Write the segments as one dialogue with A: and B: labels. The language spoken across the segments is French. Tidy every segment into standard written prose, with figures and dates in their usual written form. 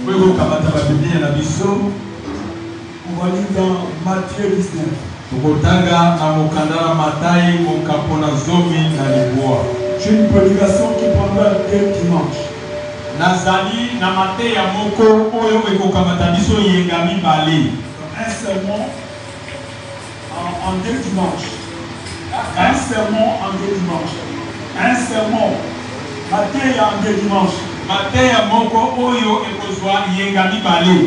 A: On va lire dans Matthieu 19. J'ai une prédication qui prendra 2 dimanches.
B: Nazali na mate ya moko oyo ekokamata biso yenga mibale.
A: Un sermon en 2 dimanches. Un sermon en 2 dimanches. Un sermon. Matin en 2 dimanches.
B: Mate ya moko oyo ekozwa yenga mibale.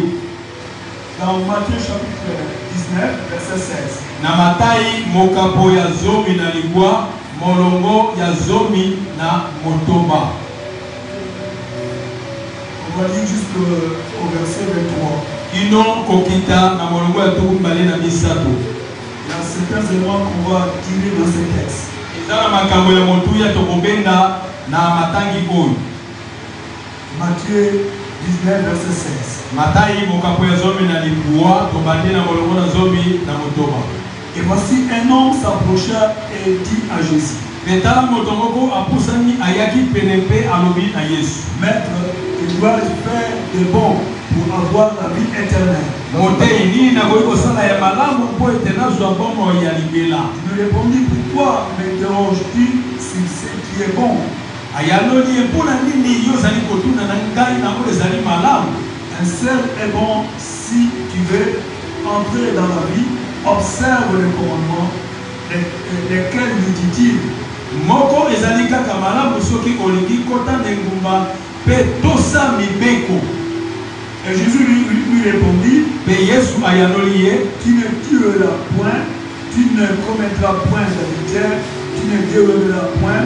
A: Dans Matthieu chapitre 19, verset 16.
B: Na matai mokapo ya zomi na libwa, molongo ya zomi na motoba.
A: On va lire jusqu'au verset 23.
B: Ino kokita na molongo ya tukumbale na misato.
A: Il y a certains éléments qu'on va tirer dans ce texte.
B: Ezala makambo ya motuya tokobenga na matangi oyo.
A: Matthieu 19, verset 16.
B: Matai mokapo ya zomi na libwa, tobande na molongo na zomi na motoba.
A: Et voici un homme s'approcha et dit à Jésus.
B: Betala motomoko apusani ayaki penepe alobi na Yesu.
A: Maître, que dois-je faire de bon pour avoir la vie éternelle?
B: Motei na goiko sana ya malamu po etena zwa bomo ya libela.
A: Il me répondit, pourquoi m'interroges-tu sur ce qui est bon?
B: Ayaloni epona nini yo zali kotuna na ngai na mo ezali malamu.
A: Un seul est bon si tu veux entrer dans la vie, observe les commandements, lesquels nous dit-il?
B: Moko ezali kaka malamu soki olingi kota ngumba pe tosa mibeko.
A: Et Jésus lui répondit,
B: pe Yesu ayaloli ye,
A: tu ne tueras point, tu ne commettras point d'adultère, tu ne déroberas point,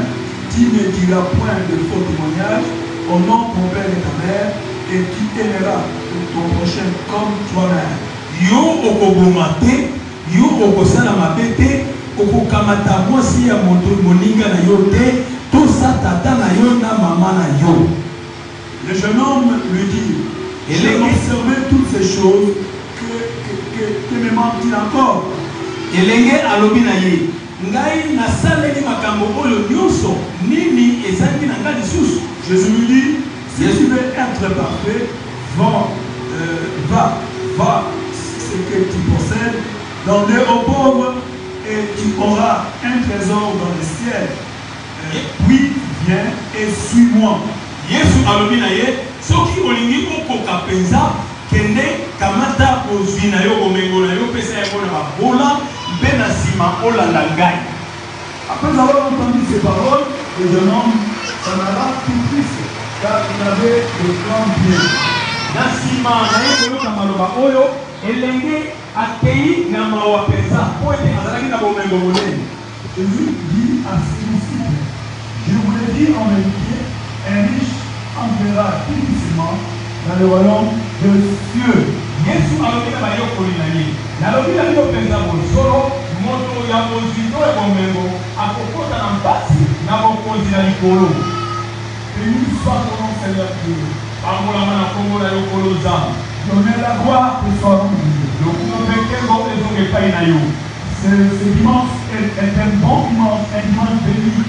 A: tu ne diras point de faux témoignages, honore ton père et ta mère, et tu aimeras ton prochain comme toi-même.
B: Yo okobomate, yo okosala mabete, okokamata mwasi ya moninga na yo te, tosa tata na yo na mama na yo.
A: Le jeune homme lui dit, j'ai observé toutes ces choses, que me manque-t-il encore?
B: Elenge alobi na ye, ngai nasaleli makambo oyo nyonso, nini ezangi na ngai lisusu?
A: Jésus lui dit, si tu veux être parfait, va, ce que tu possèdes, donne aux pauvres, et tu auras un trésor dans le ciel. Puis viens et suis-moi.
B: Yesu alobi na ye, soki olingi okoka penza, kende kamata ozwi na yo bomengo na yo pesa yango na babola mpe na nsima olanda ngai.
A: Après avoir entendu ces paroles, le jeune homme s'en alla tout triste, car il avait de grands biens.
B: Na nsima na ye koyoka maloba oyo, elenge akei na mawa penza po ete azalaki na bomengo monene.
A: Jésus dit à ses disciples, je vous l'ai dit en vérité, un riche entrera difficilement dans le royaume des cieux.
B: Yesu alobi na bayokoli na ye, nalobi na yo penza mosolo, moto ya mozindo ya bomengo akokota na mpasi na bokonzi na likolo.
A: Béni soit ton nom, Seigneur Dieu.
B: Pambolama na kombo na yo kolo nzambe.
A: Donnez la gloire que soit ton Dieu.
B: Lokumu peke ngo ezonga epai na yo.
A: Ce dimanche est un bon dimanche, un dimanche béni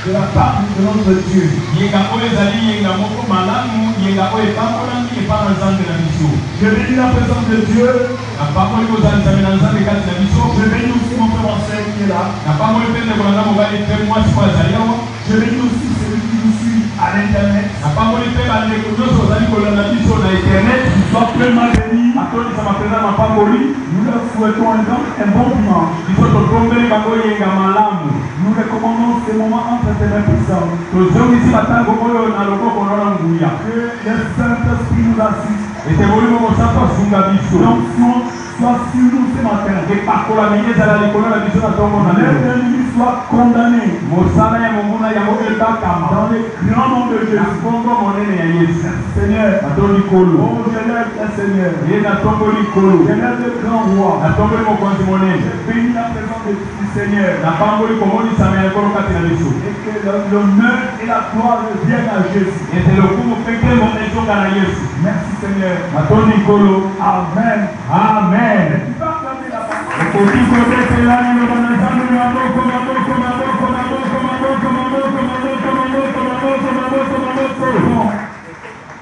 A: de la part de notre Dieu.
B: Yenga oyo ezali yenga moko malamu, yenga oyo epambolami epai na nzambe na biso.
A: Je bénis la présence de Dieu.
B: Napamboli kozala nzambe na nzambe kati na biso.
A: Je bénis aussi mon frère Marcel qui est là.
B: Napamboli mpe ndeko na nga mobali mpe mwasi po azali awa.
A: Je bénis aussi celui qui nous suit à l'internet.
B: Napamboli mpe bandeko nyonso ozali kolanda biso na internet.
A: Sois pleinement béni.
B: Atondisama mpenza mapamboli.
A: Nous leur souhaitons un bon dimanche.
B: Biso totombeli bango yenga malamu.
A: Nous recommandons ces moments entre tes mains puissantes.
B: Tozongisi batango oyo na loboko na nguya.
A: Que le Saint-Esprit nous assiste.
B: Ete molimo mosantu asunga biso.
A: L'onction soit sur nous ce matin.
B: Epakolami ezala likolo na biso na ntongo na lelo.
A: L'ennemi soit condamné.
B: Mosala ya monguna yango ebakama.
A: Dans le grand nom de Jésus.
B: Na nkombo monene ya Yesu.
A: Seigneur.
B: Nato likolo.
A: Oh, j'élève le Seigneur.
B: Ye natombo likolo.
A: J'élève le grand roi.
B: Natomboli mokonzi monene.
A: Je bénis la présence du Seigneur.
B: Napamboli komonisama ya ekolo kati na biso.
A: Et que l'honneur et la gloire reviennent à Jésus.
B: Ete lokumu mpe nkembo ezonga na Yesu.
A: Merci Seigneur.
B: Nato likolo.
A: Amen.
B: Amen.
A: Tu vas acclamer la parole.
B: Okoki kobetela liloba na nzambe maboko maboko maboko maboko maboko maboko maboko maboko maboko maboko maboko.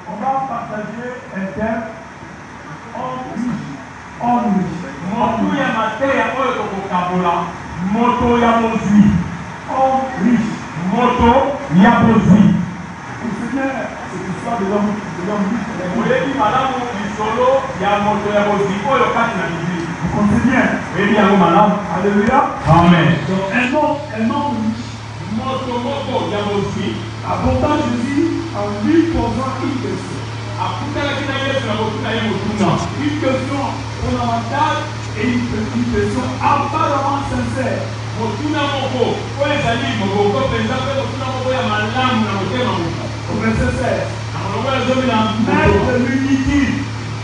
A: On va partager un
B: moto ya mozwi.
A: Homme riche.
B: Moto ya mozwi.
A: Vous vous souvenez cette histoire de l'homme riche?
B: Oyebi malamu lisolo ya moto ya mozwi oyo kati na Bible.
A: Vous comptez bien?
B: Oyebi yango malamu.
A: Alléluia.
B: Amen.
A: Donc un homme riche.
B: Moto ya mozwi.
A: Abondant Jésus en lui posant une question.
B: Akutalaki na Yesu na kotuka ye motuna.
A: Une question fondamentale et une question apparemment sincère.
B: Motuna moko oyo ezali mokoko mpenza mpe motuna moko ya malamu na motema moko.
A: Au verset 16.
B: Na molongo ya zomi na
A: Maître lui dit,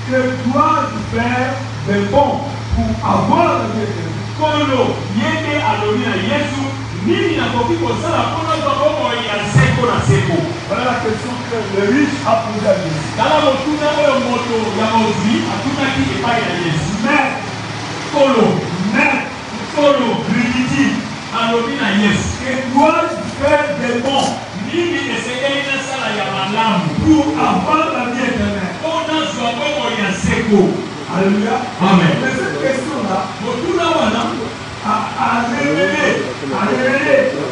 A: que dois-je faire de bon pour avoir la vie éternelle?
B: Kolo yende alobi na Yesu nini nakoki kosala mpona zwa bomoi ya seko na seko.
A: Voilà la question que le riche a posée à Jésus.
B: Tala motuna oyo moto ya mozwi atunaki epai ya Yesu.
A: Maître,
B: Kolo
A: lui dit,
B: alobi na Yesu
A: que dois-je faire de bon
B: nini esengeli nasala ya malamu
A: pour avoir la vie éternelle?
B: mpona zwa bomoi ya seko.
A: Alléluia.
B: Amen.
A: Mais cette question-là
B: Motuna wana
A: a révélé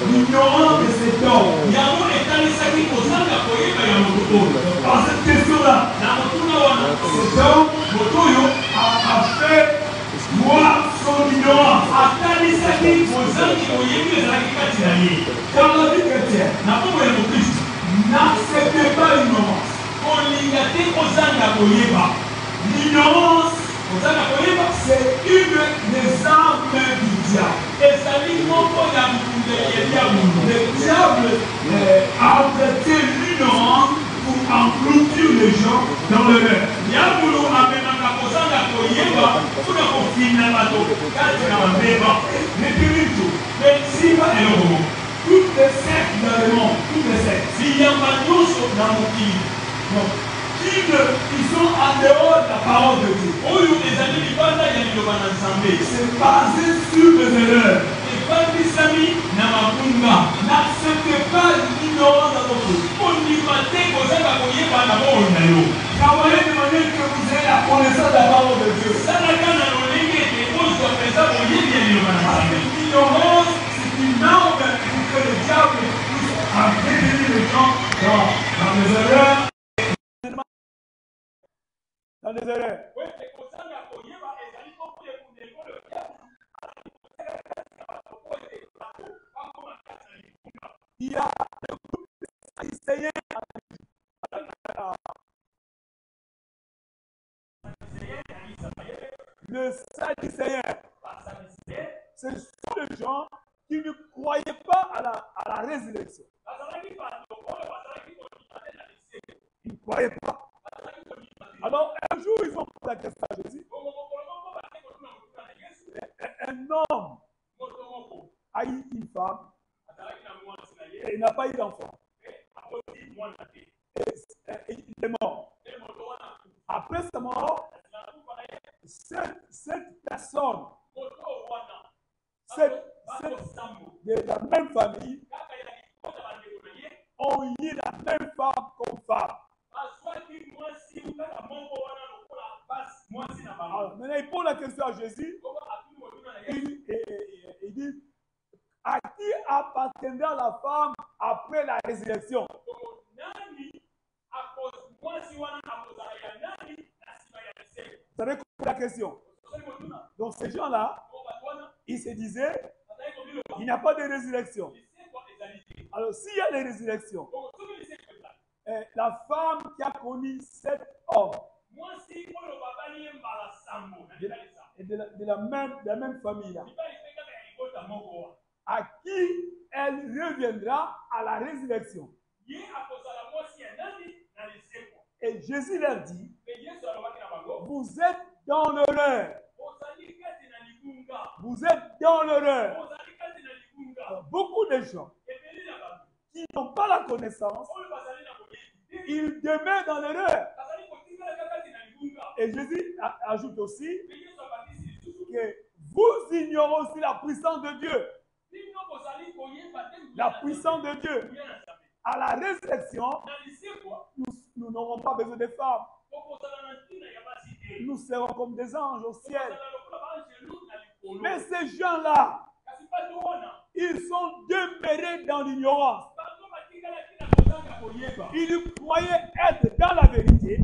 A: l'ignorance de cet homme.
B: yango etalisaki kozanga koyeba ya moto oyo.
A: Dans cette question-là,
B: Na motuna wana
A: cet homme
B: moto oyo
A: a fait voir son ignorance.
B: atalisaki kozangi koyebi ezalaki kati na ye.
A: Dans la vie chrétienne,
B: Na bongo ya mokristo
A: n'acceptez pas l'ignorance.
B: kolinga te kozanga koyeba.
A: L'ignorance,
B: Kozanga koyeba
A: c'est une des armes du diable.
B: ezali moko ya bikundeli ya diabolo.
A: Le diable a emprunté l'ignorance pour engloutir les gens dans l'erreur.
B: Diabolo amemaka kozanga koyeba mpona kofinga bato kati na mabeba.
A: Les spirituels,
B: Mpe nsima eloko moko
A: toutes les sectes dans le monde, toutes les sectes,
B: ziyamba nyonso na mokili
A: donc, qui sont en dehors de la parole de Dieu.
B: oyo ezali libanda ya liloba na Nzambe
A: C'est basé sur les erreurs.
B: efandisami na mabunga.
A: N'acceptez pas l'ignorance dans votre vie.
B: Kondima te kozanga koyeba na boyo na yo.
A: Travaillez de manière que vous ayez la connaissance de la parole de Dieu.
B: Salaka na lolenge ete ozwa mpenza boyebi ya liloba na
A: Parce
B: Nzambe.
A: que l'ignorance, c'est une arme pour que le diable puisse entraîner les gens dans les erreurs. Dans les erreurs.
B: Wete kozanga koyeba ezali koko ekundeli oyo diabolo
A: Il y a le groupe des Sadducéens. Le Sadducéen, ce sont les gens qui ne croyaient pas à la résurrection. Ils ne croyaient pas. Alors, un jour, ils ont posé la question à Jésus. Un homme a eu une femme et il n'a pas eu d'enfant. Et il est mort. Après sa mort, cette personne, de la même famille, ont eu la même femme comme femme. Alors, maintenant, il pose la question à Jésus. Il dit, à qui appartiendra la femme après la résurrection? Vous savez quoi la question? Donc ces gens-là, ils se disaient, il n'y a pas de résurrection. Alors s'il y a des résurrections, la femme qui a connu cet homme, de la même famille là, à qui elle reviendra à la résurrection. Et Jésus leur dit, vous êtes dans l'erreur. Vous êtes dans l'erreur. Beaucoup de gens qui n'ont pas la connaissance, ils demeurent dans l'erreur. Et Jésus ajoute aussi que vous ignorez aussi la puissance de Dieu. La puissance de Dieu. À la résurrection, nous n'aurons pas besoin de femmes. Nous serons comme des anges au ciel. Mais ces gens-là, Ils sont demeurés dans l'ignorance. Ils croyaient être dans la vérité.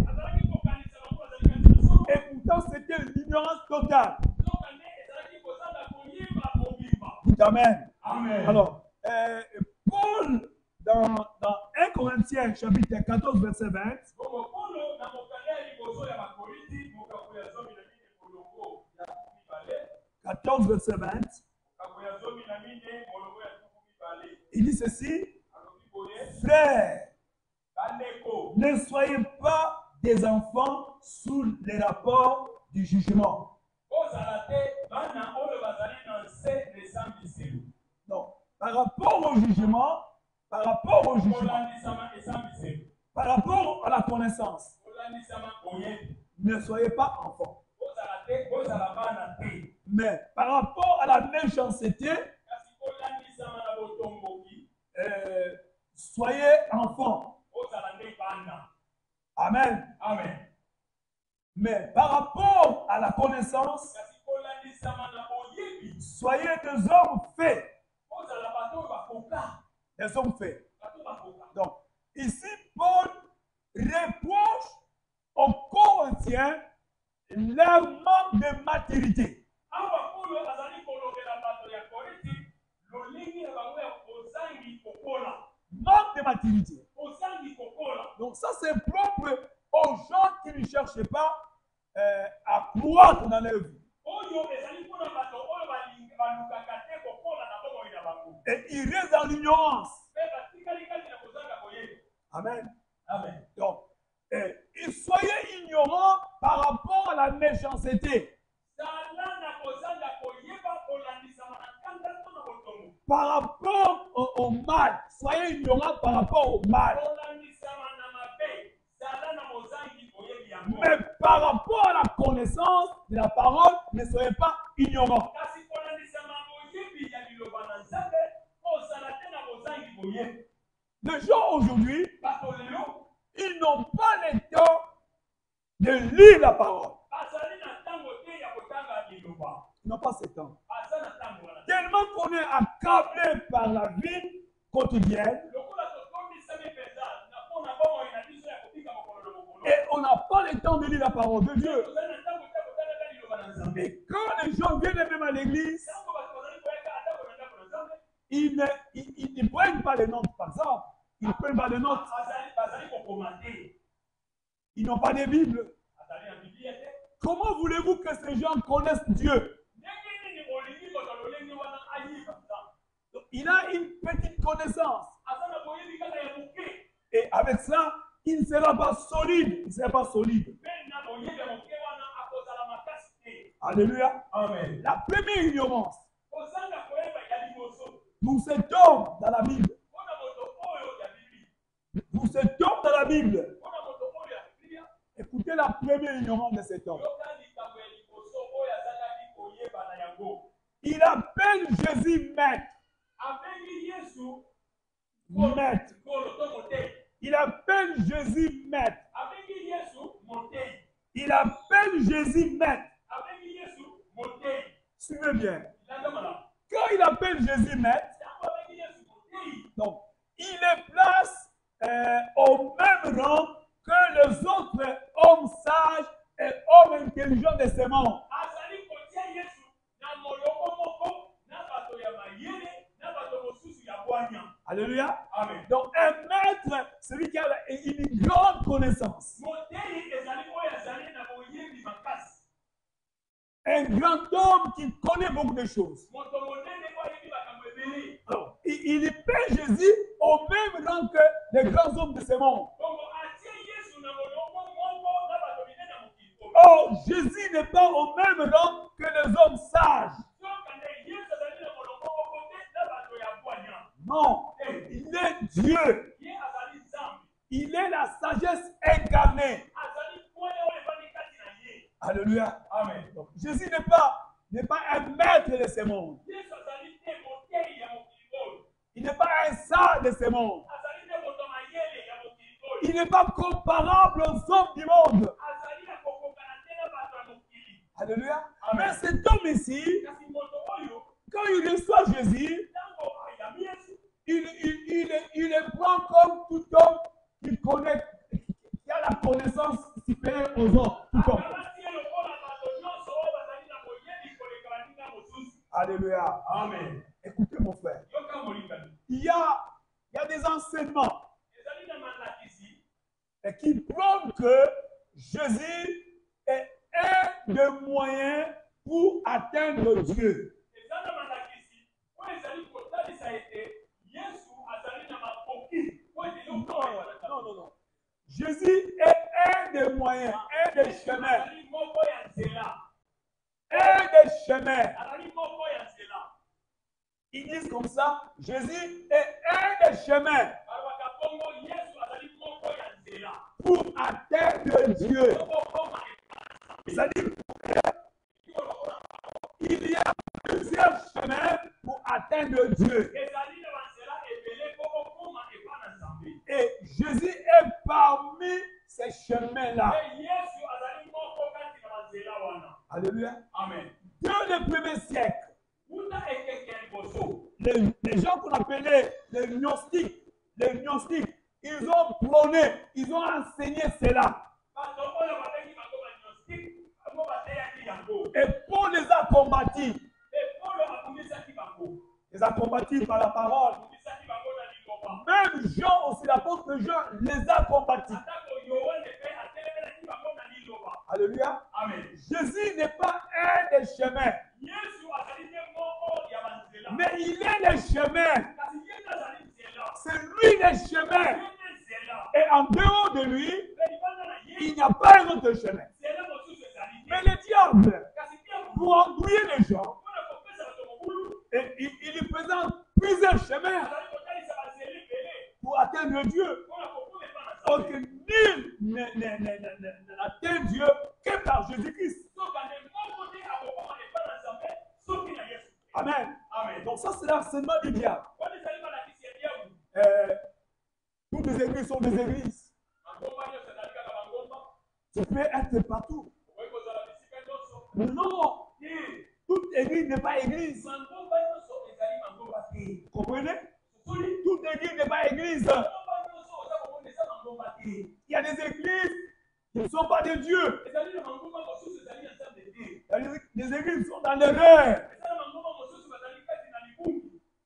A: Et pourtant, c'était l'ignorance totale. Amen.
B: Amen.
A: Alors, Paul, dans 1 Corinthiens, chapitre 14, verset 20, 14, verset 20, il dit ceci: frères, ne soyez pas des enfants sous les rapports du jugement. Non, par rapport au jugement, par rapport à la connaissance, ne soyez pas enfants. Mais par rapport à la méchanceté, soyez enfants. Amen.
B: Amen.
A: Mais par rapport à la connaissance, soyez des hommes faits. Des hommes faits. Donc, ici, Paul reproche aux Corinthiens leur manque de maturité. Manque de maturité. Donc ça, c'est propre aux gens qui ne cherchent pas à croître dans leur vie. Et ils restent dans l'ignorance. Amen.
B: Amen.
A: Donc, soyez ignorants par rapport à la méchanceté. Par rapport au mal. Soyez ignorants par rapport au mal. Mais par rapport à la connaissance de la parole, ne soyez pas ignorants. Les gens aujourd'hui, ils n'ont pas le temps de lire la parole. Ils n'ont pas ce temps. Tellement qu'on est accablé par la vie quotidienne. Et on n'a pas le temps de lire la parole de Dieu. Et quand les gens viennent même à l'église, ils ne prennent pas les notes, par exemple. Ils ne prennent pas les notes. Ils n'ont pas de Bible. Comment voulez-vous que ces gens connaissent Dieu? Il a une petite connaissance. Et avec ça, il ne sera pas solide. Il ne sera pas solide. Alléluia.
B: Amen.
A: La première ignorance pour cet homme dans la Bible. Pour cet homme dans la Bible. Écoutez la première ignorance de cet homme. Il appelle Jésus maître. Maître. Il appelle Jésus maître. Il appelle Jésus maître. Suivez bien. Quand il appelle Jésus maître, donc, il les place au même rang que les autres hommes sages et hommes intelligents de ce monde. Alléluia.
B: Amen.
A: Donc, un maître, celui qui a une grande connaissance. Un grand homme qui connaît beaucoup de choses. Alors, il paie Jésus au même rang que les grands hommes de ce monde. Or, Jésus n'est pas au même rang que les hommes sages. Non, il est Dieu. Il est la sagesse incarnée. Alléluia.
B: Amen.
A: Donc, Jésus n'est pas un maître de ce monde. Il n'est pas un sage de ce monde. Il n'est pas comparable aux hommes du monde. Alléluia.
B: Amen.
A: Mais cet homme ici, quand
C: il reçoit Jésus, il le prend comme tout homme qui a la connaissance supérieure aux autres. Tout homme. Alléluia.
B: Amen.
C: Écoutez mon frère. Il y a des enseignements qui prouvent que Jésus est un des moyens pour atteindre Dieu. Non. Jésus est un des moyens, un des chemins. Un des chemins. Ils disent comme ça, Jésus est un des chemins pour atteindre Dieu. C'est-à-dire qu'il y a plusieurs chemins pour atteindre Dieu. Et Jésus est parmi ces chemins-là. Alléluia.
B: Amen.
C: Dans le premier siècle, les gens qu'on appelait les gnostiques, ils ont prôné, ils ont enseigné cela. Et Paul les a combattus. Les a combattus par la parole. Même Jean aussi, l'apôtre Jean, les a combattus. Alléluia.
B: Amen.
C: Jésus n'est pas un des chemins, mais il est le chemin. C'est lui le chemin. Et en dehors de lui, il n'y a pas un autre chemin. Mais le diable, pour embrouiller les gens, et il lui présente plusieurs chemins pour atteindre Dieu. Donc, nul n'atteint Dieu que par Jésus-Christ. Amen.
B: Amen.
C: Donc ça, c'est l'enseignement du diable. Toutes les églises sont des églises. Tu peux être partout. Non, toute église n'est pas église. Vous comprenez? Toute église n'est pas église. Il y a des églises qui ne sont pas de Dieu. Les églises sont dans l'erreur.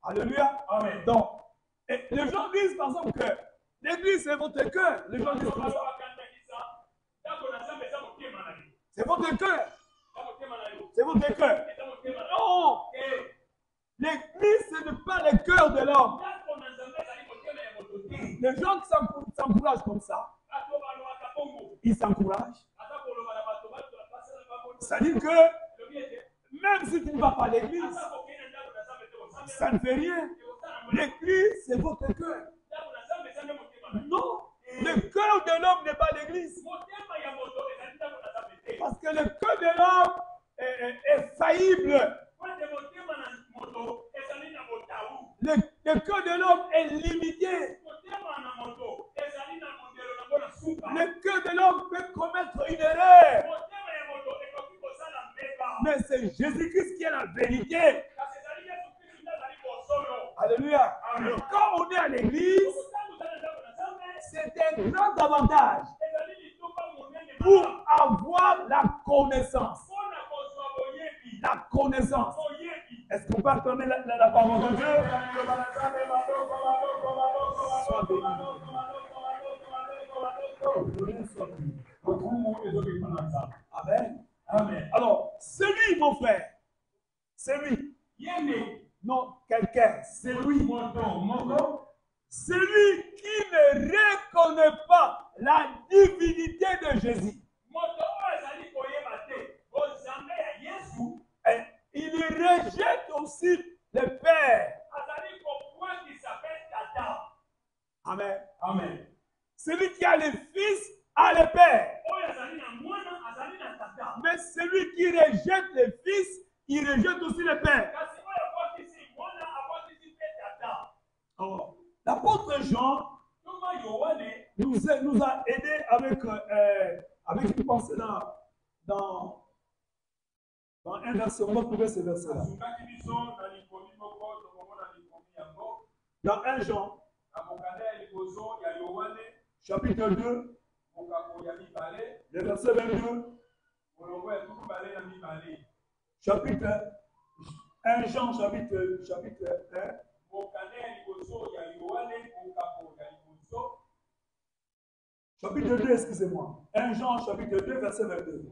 C: Alléluia.
B: Amen.
C: Donc, et les gens disent par exemple que l'église c'est votre cœur. Les gens disent comme ça. C'est votre cœur. C'est votre cœur. Non. L'église ce n'est pas le cœur de l'homme. Les gens qui s'encouragent comme ça, ils s'encouragent. C'est-à-dire que même si tu ne vas pas à l'église, ça ne fait rien. L'église, c'est votre cœur. Non, le cœur de l'homme n'est pas l'église. Parce que le cœur de l'homme est faillible. Le cœur de l'homme est limité. Le cœur de l'homme peut commettre une erreur. Mais c'est Jésus-Christ qui est la vérité. Alléluia. Alors, quand on est à l'église, c'est un grand avantage pour avoir la connaissance. La connaissance. Est-ce qu'on peut acclamer la parole de Dieu? Sois béni. Amen.
B: Amen.
C: Alors, celui, mon frère, celui, non, quelqu'un, celui qui ne reconnaît pas la divinité de Jésus, il rejette aussi le Père. Amen.
B: Amen.
C: Celui qui a le Fils a le Père. Mais celui qui rejette le Fils, il rejette aussi le Père. Alors, l'apôtre Jean nous a aidés avec une pensée dans un verset. On va trouver ce verset-là. Dans 1 Jean, chapitre 2, le verset 22, chapitre 1 Jean, chapitre 1, chapitre 2, excusez-moi. 1 Jean, chapitre 2, verset 22.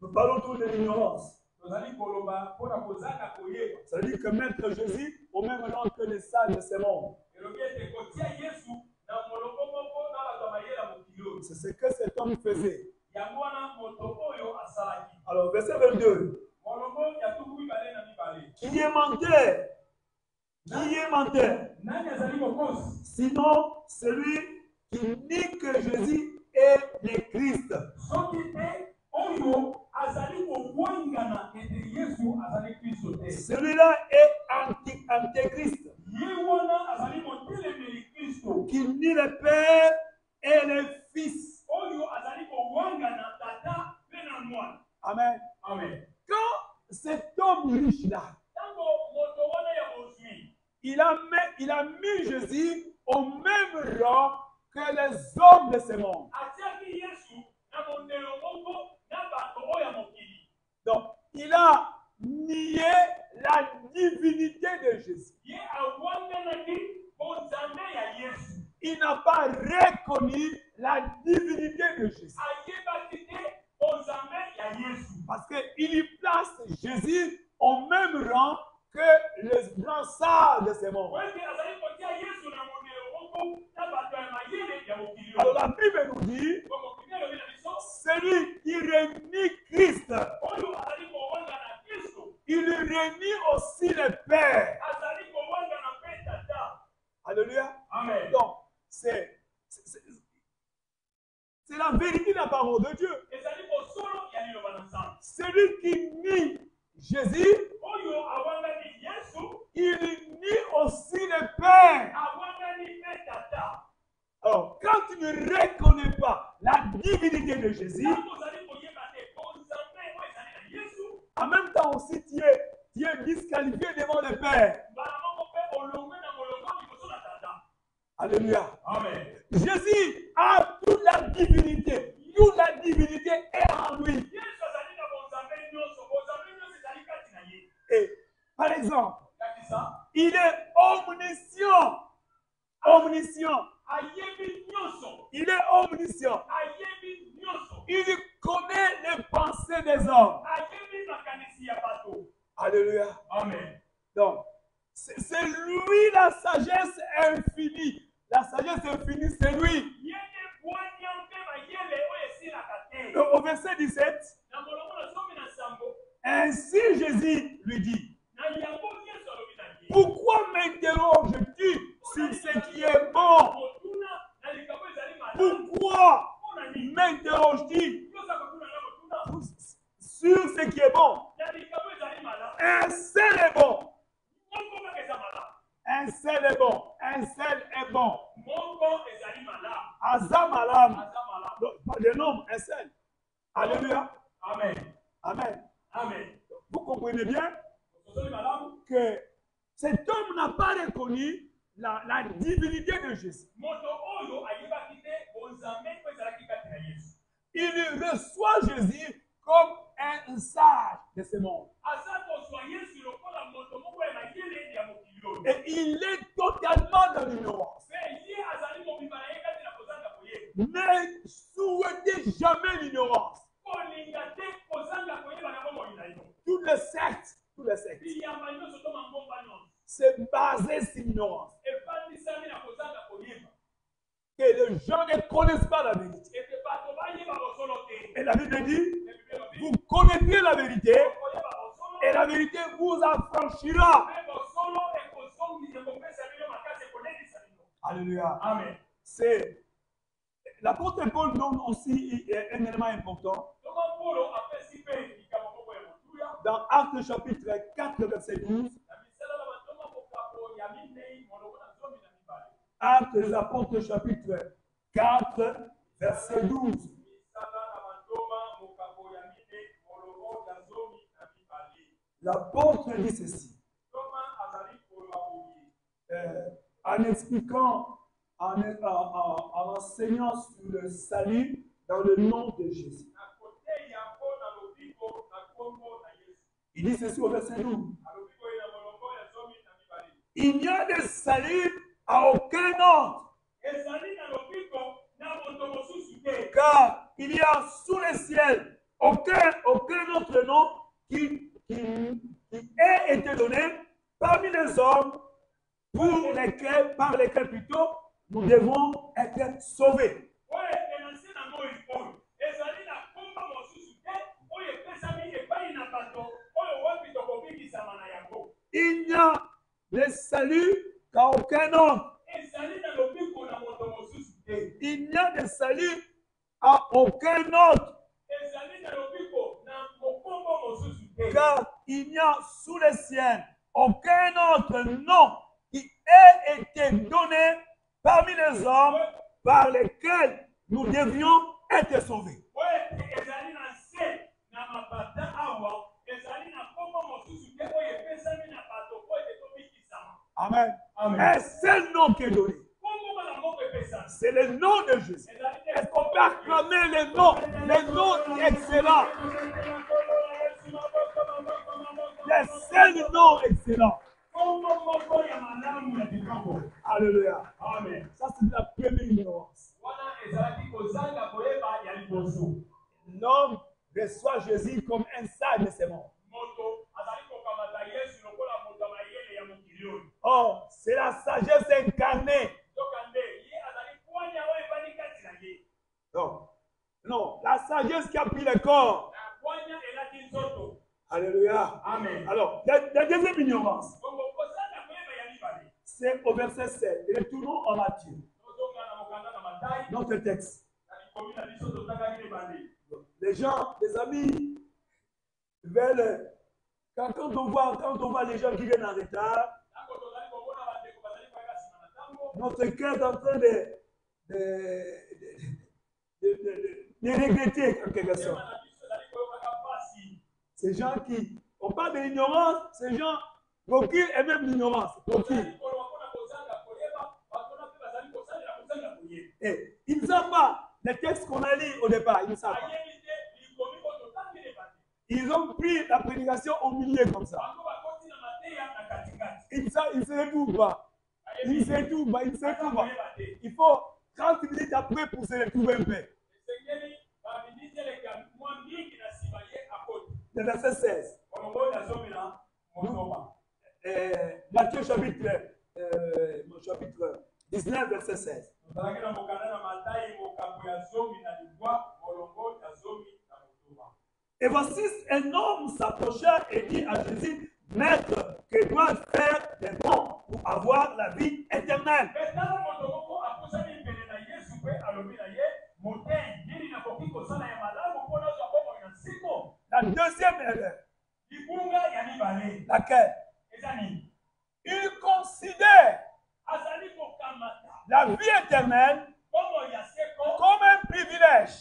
C: Nous parlons toujours de l'ignorance. Ça veut dire que mettre Jésus au même rang que les sages de ce monde. C'est ce que cet homme faisait. Alors, verset 22. Qui est menteur? Qui est menteur? Sinon, celui qui nie que Jésus est le Christ. Celui-là est antéchrist. Qui nie le Père et le Fils. Amen.
B: Amen.
C: Quand cet homme riche-là, il a mis Jésus au même rang que les hommes de ce monde. Donc, il a nié la divinité de Jésus. Il n'a pas reconnu la divinité de Jésus. Parce qu'il place Jésus au même rang que les grands sages de ce monde. Alors la Bible nous dit, celui qui renie Christ, il renie aussi le Père. Alléluia.
B: Amen.
C: Donc, c'est la vérité de la parole de Dieu. Celui qui nie Jésus, il nie aussi le Père. Alors, quand tu ne reconnais pas la divinité de Jésus, en même temps aussi tu es disqualifié devant le Père. Alléluia.
B: Amen.
C: Jésus a toute la divinité. Toute la divinité est en lui. Et par exemple, il est omniscient. Omniscient. Il est omniscient. Il connaît les pensées des hommes. Alléluia.
B: Amen.
C: Donc, c'est lui la sagesse infinie. La sagesse infinie, c'est lui. Au verset 17, ainsi Jésus lui dit, pourquoi m'interroges-tu sur ce qui est bon? Pourquoi m'interroges-tu sur ce qui est bon? Un seul est bon. Un seul est bon. Un seul est bon. Azamalam. Pas de nom, un seul. Alléluia.
B: Amen.
C: Amen.
B: Amen.
C: Vous comprenez bien que cet homme n'a pas reconnu la divinité de Jésus. Il reçoit Jésus comme un sage de ce monde. Et il est totalement dans l'ignorance. Ne souhaitez jamais l'ignorance. Toutes les sectes, c'est basé sur l'ignorance. Que les gens ne connaissent pas la vérité. Et la Bible dit, vous connaîtrez la vérité et la vérité vous affranchira. Alléluia.
B: Amen.
C: C'est l'apôtre Paul donne aussi un élément important. Dans Actes chapitre 4, verset 12. Actes des apôtres chapitre 4, verset 12. l'apôtre dit ceci. En expliquant, en enseignant sur le salut dans le nom de Jésus. Il dit ceci au verset 12. Il n'y a de salut à aucun autre. Car il y a sous le ciel aucun autre nom qui ait été donné parmi les hommes par lesquels plutôt nous devons être sauvés. Il n'y a de salut qu'à aucun autre. Il n'y a de salut à aucun autre. Car il n'y a sous le ciel aucun autre nom qui ait été donné parmi les hommes par lesquels nous devions être sauvés. Amen. Un seul nom qui est donné. C'est le nom de Jésus. Est-ce qu'on peut acclamer les noms excellents? Le seul nom excellent. Alléluia. Amen. Ça, c'est la première ignorance. L'homme reçoit Jésus comme un sage de ses morts. Oh, c'est la sagesse incarnée. Non, la sagesse qui a pris le corps. Alléluia. Amen. Alors, la deuxième ignorance, c'est au verset 7. Retournons en Matthieu. Notre texte. Les gens, les amis, veulent, quand on voit les gens qui viennent en retard, notre cœur est en train de regretter en quelque sorte. Ces gens qui, on parle de l'ignorance, ces gens reculent et même l'ignorance. Et ils ne savent pas les textes qu'on a lu au départ, ils ne savent pas. Ils ont pris la prédication au milieu comme ça. Ils ne se retrouvent pas. Ils ne se retrouvent pas. Il faut 30 minutes après pour se retrouver un peu. Le verset 16. Matthieu chapitre 19, verset 16. Et voici un homme s'approcha et dit à Jésus, Maître, que dois-je faire de bon pour avoir la vie éternelle? La deuxième erreur, laquelle? Il considère la vie éternelle comme un privilège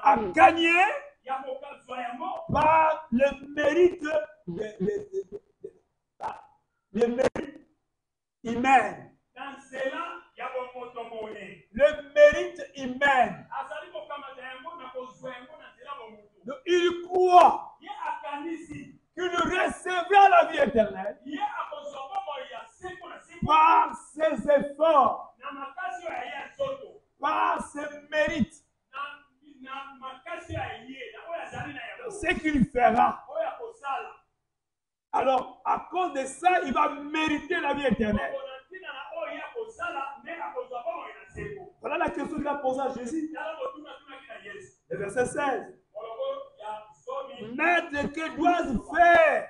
C: à gagner par le mérite humain. Le mérite humain. Donc, il croit qu'il recevra la vie éternelle par ses efforts, par ses mérites. Ce qu'il fera. Alors, à cause de ça, il va mériter la vie éternelle. Voilà la question qu'il a posée à Jésus. Le verset 16. Maître, que dois-je faire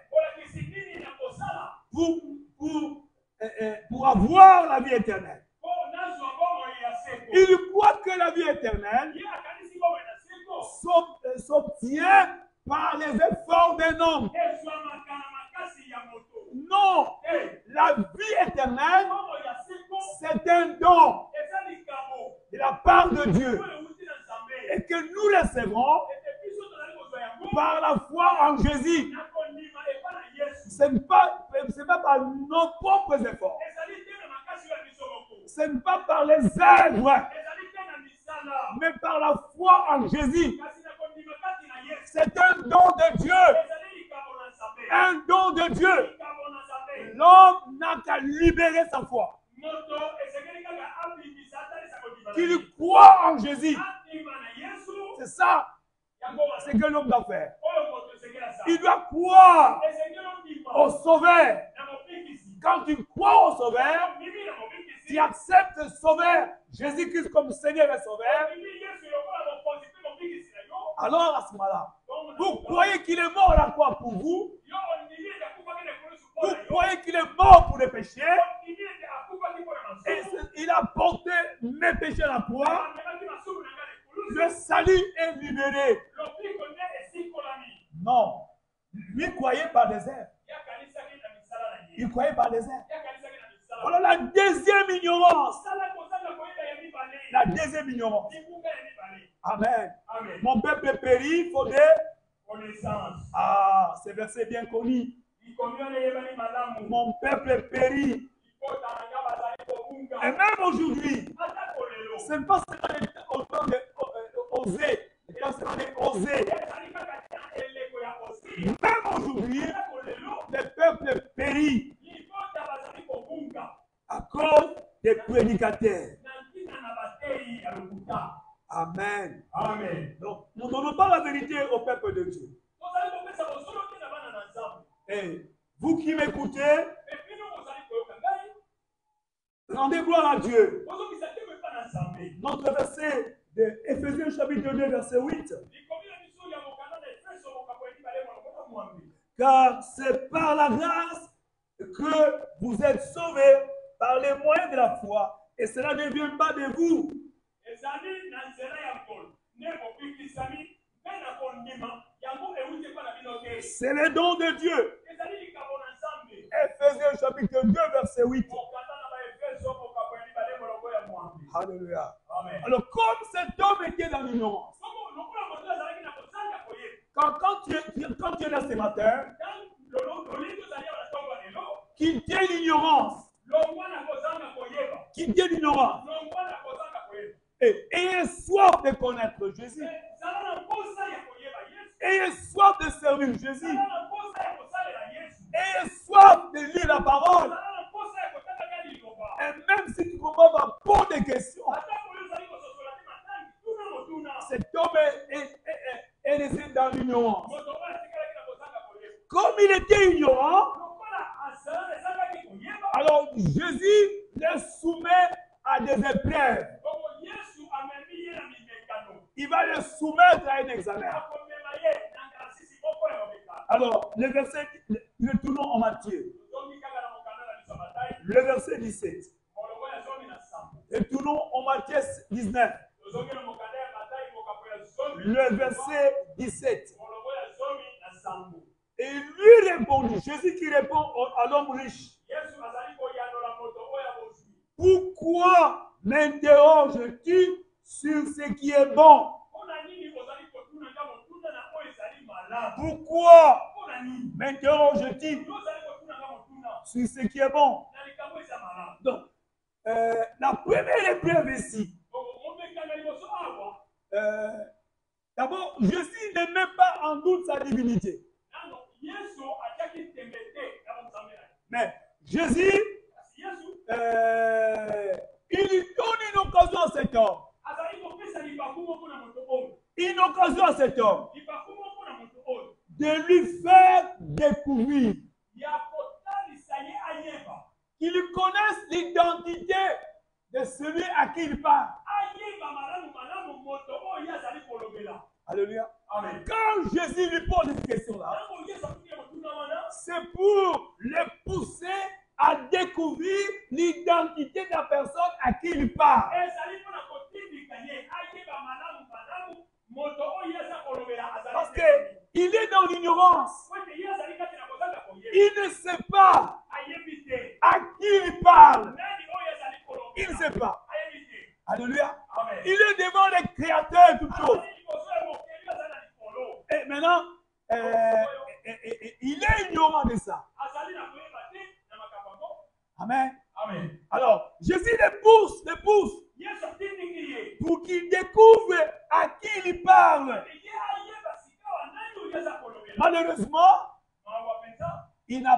C: pour avoir la vie éternelle? Il croit que la vie éternelle s'obtient par les efforts d'un homme. Non, la vie éternelle, c'est un don de la part de Dieu et que nous recevons par la foi en Jésus. Ce n'est pas par nos propres efforts. Ce n'est pas par les œuvres, mais par la foi en Jésus. C'est un don de Dieu. Un don de Dieu. L'homme n'a qu'à libérer sa foi. Qu'il croit en Jésus. C'est ça. C'est que l'homme doit faire. Il doit croire au Sauveur. Quand tu crois au Sauveur, tu acceptes le Sauveur, Jésus-Christ comme Seigneur et Sauveur. Alors à ce moment-là, vous croyez qu'il est mort à la croix pour vous? Vous croyez qu'il est mort pour les péchés? Et il a porté mes péchés à la croix. Le salut est libéré. Non. Lui croyait par des œuvres. Il croyait par des œuvres. Voilà la deuxième ignorance. La deuxième ignorance. Amen. Amen. Mon peuple périt, faute de connaissance. Ah, ce verset bien connu. Mon peuple périt. Et même aujourd'hui, ce n'est pas autant d'oser. Même aujourd'hui, le peuple périt à cause des prédicateurs. Amen. Amen. Donc, nous ne donnons pas la vérité au peuple de Dieu. Et vous qui m'écoutez, rendez gloire à Dieu. Notre verset de Éphésiens chapitre 2, verset 8. Car c'est par la grâce que vous êtes sauvés par les moyens de la foi. Et cela ne vient pas de vous. C'est le don de Dieu. Éphésiens chapitre 2, verset 8. Alléluia. Amen. Alors, comme cet homme était dans l'ignorance, quand tu es là ce matin, quittez l'ignorance. Quittez l'ignorance. Et ayez soif de connaître Jésus. Ayez soif de servir Jésus. Ayez soif de lire la parole. Et même si tu commences à poser des questions, cet homme est laissé dans l'ignorance. Comme il était ignorant, alors Jésus le soumet à des épreuves. Il va le soumettre à un examen. Alors, le verset, retournons en Matthieu. Le verset 17. Retournons en Matthieu 19. Le verset 17. Et lui répondit, Jésus qui répond à l'homme riche. Pourquoi m'interroges-tu sur ce qui est bon? Pourquoi m'interroges-tu sur ce qui est bon? Donc, la première épreuve ici. D'abord, Jésus ne met pas en doute sa divinité. Mais Jésus, il lui donne une occasion à cet homme. Une occasion à cet homme de lui faire découvrir qu'il connaisse l'identité de celui à qui il parle. Alléluia. Amen. Quand Jésus lui pose cette question-là, c'est pour le pousser à découvrir l'identité de la personne à qui il parle. Parce qu'il est dans l'ignorance. Il ne sait pas à qui il parle. Il ne sait pas. Alléluia. Amen. Il est devant le Créateur de toutes choses. Et maintenant, il est ignorant de ça. Amen.
B: Amen.
C: Alors, Jésus les pousse pour qu'ils découvrent à qui il parle. Malheureusement, il n'a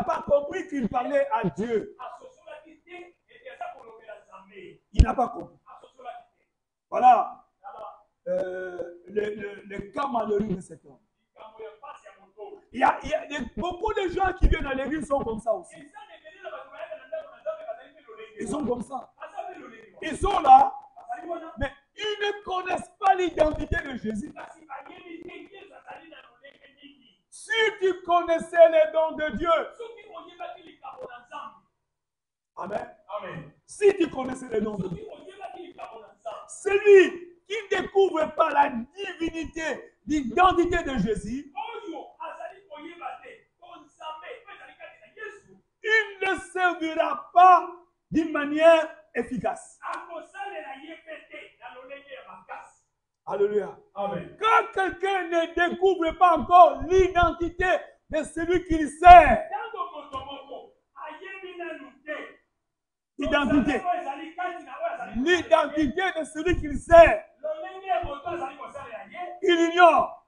C: pas compris qu'il parlait à Dieu. Il n'a pas compris. Voilà le cas malheureux de cet homme. Il y a beaucoup de gens qui viennent à l'église sont comme ça aussi. Ils sont comme ça. Ils sont là, mais ils ne connaissent pas l'identité de Jésus. Si tu connaissais les dons de Dieu, amen.
B: Amen.
C: Si tu connaissais les dons de Dieu, celui qui ne découvre pas la divinité, l'identité de Jésus, il ne servira pas d'une manière efficace. Alléluia.
B: Amen.
C: Quand quelqu'un ne découvre pas encore l'identité de celui qu'il sert, l'identité de celui qu'il sert, il ignore,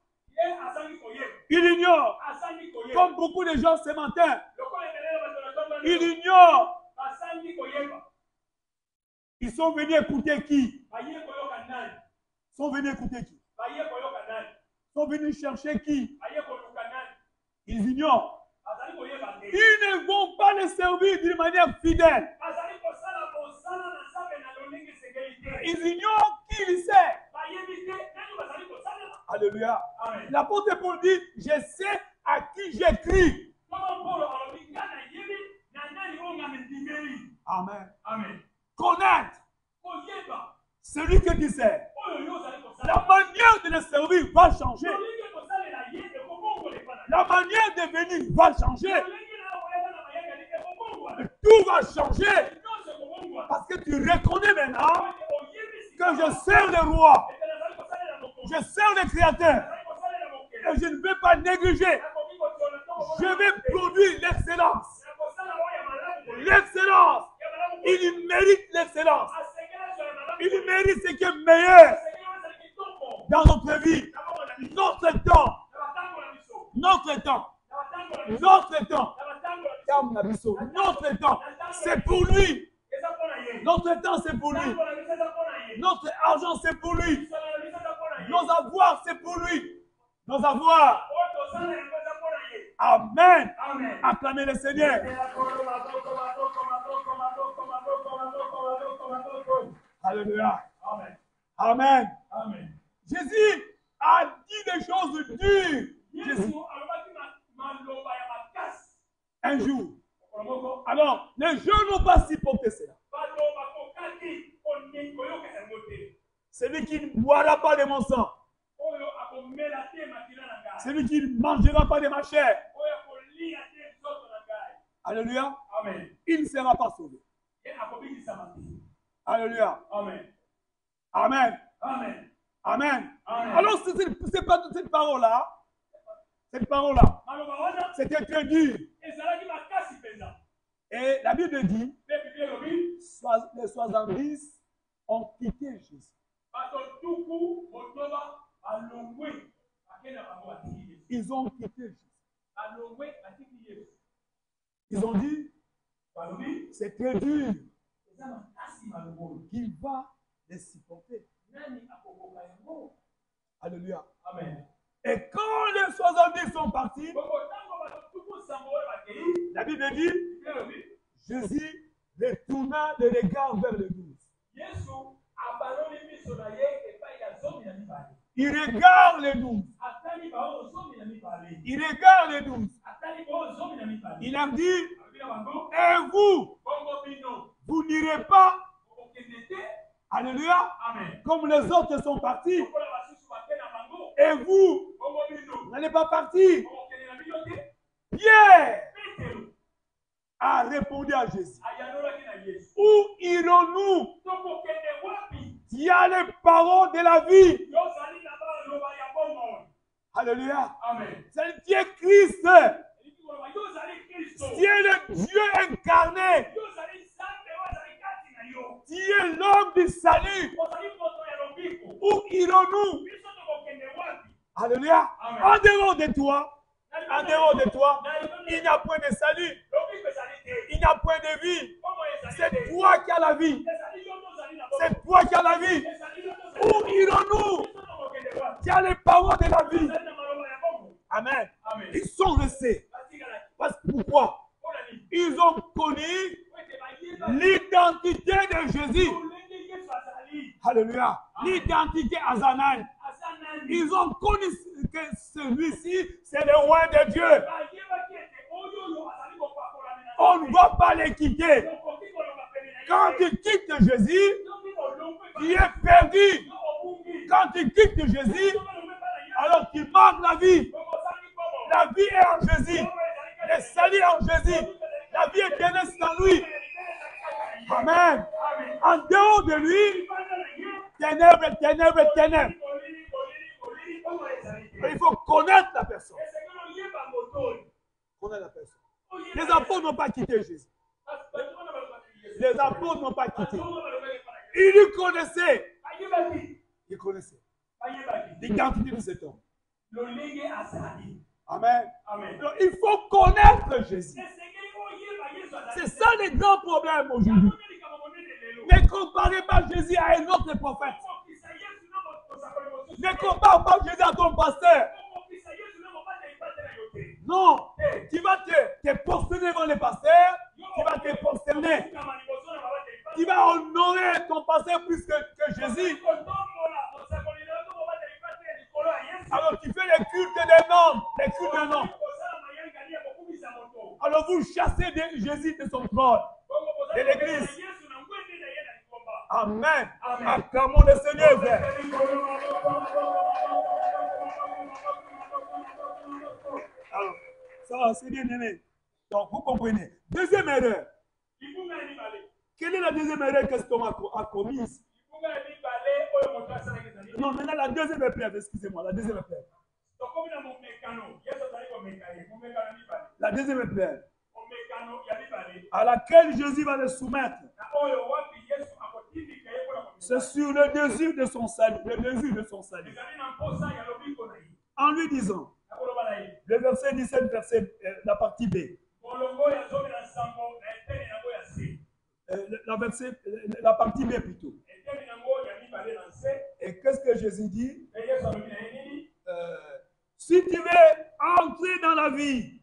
C: comme beaucoup de gens ce matin, il ignore. Ils sont venus écouter qui? Ils sont venus écouter qui? Ils sont venus chercher qui? Ils ignorent. Ils ne vont pas les servir d'une manière fidèle. Ils ignorent qui il sert. Alléluia. L'apôtre Paul dit, je sais à qui j'écris. Amen.
B: Amen.
C: Connaître celui que tu sers. La manière de le servir va changer. La manière de venir va changer. Tout va changer. Parce que tu reconnais maintenant que je sers le roi. Je sers le Créateur. Et je ne vais pas négliger. Je vais produire l'excellence. L'excellence. Il mérite l'excellence. Il mérite ce qui est meilleur dans notre vie. Notre temps. Notre temps. Notre temps. Notre temps. C'est pour lui. Notre temps, c'est pour lui. Notre argent, c'est pour lui. Nos avoirs, c'est pour lui. Nos avoirs. Amen. Acclamez le Seigneur. Alléluia. Amen.
B: Amen.
C: Jésus a dit des choses dures. Jésus, un jour. Alors, les gens n'ont pas supporté cela. Celui qui ne boira pas de mon sang. Celui qui ne mangera pas de ma chair. Alléluia.
B: Amen.
C: Il ne sera pas sauvé. Alléluia.
B: Amen.
C: Amen.
B: Amen.
C: Amen.
B: Amen.
C: Alors, cette parole-là, c'était très dur. Et la Bible dit, les 70 ont quitté Jésus. Ils ont quitté Jésus. Ils ont dit, c'est très dur. Qu'il va les supporter. Alléluia.
B: Amen.
C: Et quand les 70 sont partis, la Bible dit, Jésus retourna le regard vers le 12. Il regarde les 12. Il regarde les 12. Il leur dit, et vous, vous n'irez pas. Alléluia.
B: Amen.
C: Comme les autres sont partis. Et vous, n'allez pas partir. Pierre a répondu à Jésus. Où irons-nous? Il y a les paroles de la vie. Alléluia.
B: Amen.
C: C'est tu es Christ. Tu es le Dieu incarné. Tu es l'homme du salut. Où irons-nous? Alléluia. En dehors de toi, il n'y a point de salut. Il n'y a point de vie. C'est toi qui as la vie. C'est toi qui as la vie. Où irons-nous? Tu as les paroles de la vie. Amen. Ils sont restés. Parce que pourquoi? Ils ont connu l'identité de Jésus. Alléluia. L'identité Azanan. Ils ont connu que celui-ci, c'est le roi de Dieu. On ne va pas les quitter. Quand tu quittes Jésus, tu es perdu. Quand tu quittes Jésus, alors tu manques la vie. La vie est en Jésus. Le salut est en Jésus. La vie éternelle est en lui. Amen. En dehors de lui, ténèbres, ténèbres, ténèbres. Il faut connaître la personne. Connaître la personne. Les apôtres n'ont pas quitté Jésus. Les apôtres n'ont pas quitté. Ils lui connaissaient. Ils connaissaient l'identité de cet homme. Amen. Donc, il faut connaître Jésus. C'est ça le grand problème aujourd'hui. Ne comparez pas Jésus à un autre prophète. Ne compare pas Jésus à ton pasteur. Non, tu vas te prosterner devant le pasteur. Tu vas te prosterner. Tu vas honorer ton pasteur plus que Jésus. Alors tu fais le culte d'un homme. Le culte d'un homme. Alors vous chassez Jésus de son trône, de l'église. Amen. Acclamons le Seigneur, frère. Alors, ça va, c'est bien aimé. Donc, vous comprenez. Deuxième erreur. Quelle est la deuxième erreur que cet homme a commise? Non, maintenant la deuxième épreuve, excusez-moi, la deuxième épreuve. La deuxième épreuve à laquelle Jésus va le soumettre, c'est sur le désir de son salut. Le désir de son salut. En lui disant, le verset 17, la partie B. La partie B plutôt. Et qu'est-ce que Jésus dit? Si tu veux entrer dans la vie,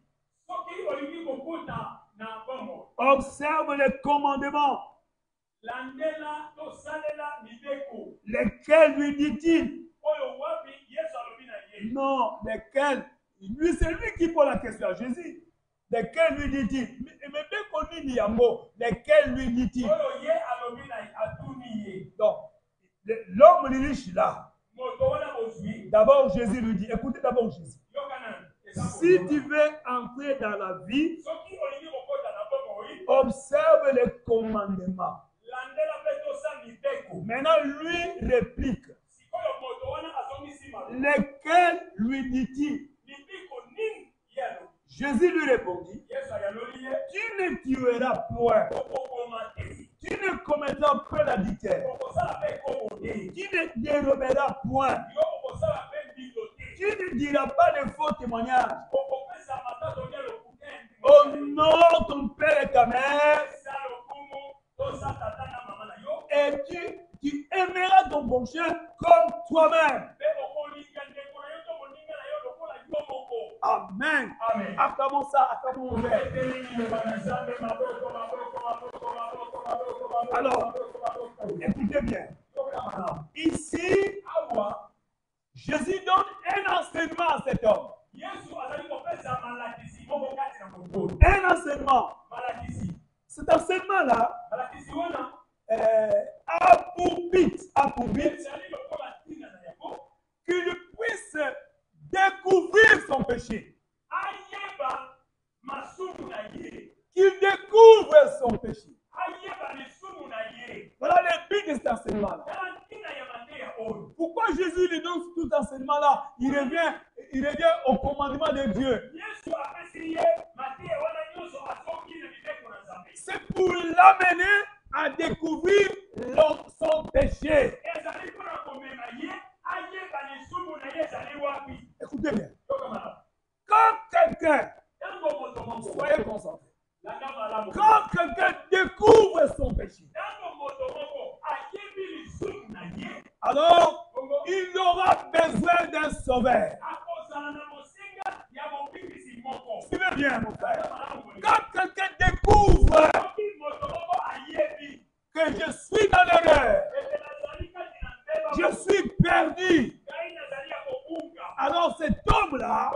C: observe les commandements. Lesquels lui dit-il? Non, lesquels? Lui, c'est lui qui pose la question à Jésus. Lesquels lui dit-il? Mais bien connu Niambo, lesquels lui dit-il? Donc, l'homme riche là. D'abord, Jésus lui dit, écoutez d'abord Jésus. Si tu veux entrer dans la vie, observe les commandements. Maintenant, lui réplique. Lesquels lui dit-il? Jésus lui répondit, tu ne tueras point. Tu ne commettras point l'adultère. Tu ne déroberas point. Tu ne diras pas de faux témoignages. Honore ton père et ta mère. Et tu aimeras ton prochain comme toi-même. Amen. Acclamons ça, acclamons le Père. Alors, écoutez bien. Ici, Jésus donne un enseignement à cet homme. Un enseignement. Cet enseignement-là a pour but qu'il puisse découvrir son péché. Qu'il découvre son péché. Voilà le but de cet enseignement-là. Pourquoi Jésus lui donne tout enseignement-là? Il revient, il revient au commandement de Dieu. C'est pour l'amener à découvrir son péché. Écoutez bien. Quand quelqu'un, soyez concentrés, quand quelqu'un découvre son péché, alors il aura besoin d'un sauveur. Suivez bien, mon frère. Quand quelqu'un découvre que je suis dans l'erreur, je suis perdu, alors cet homme-là,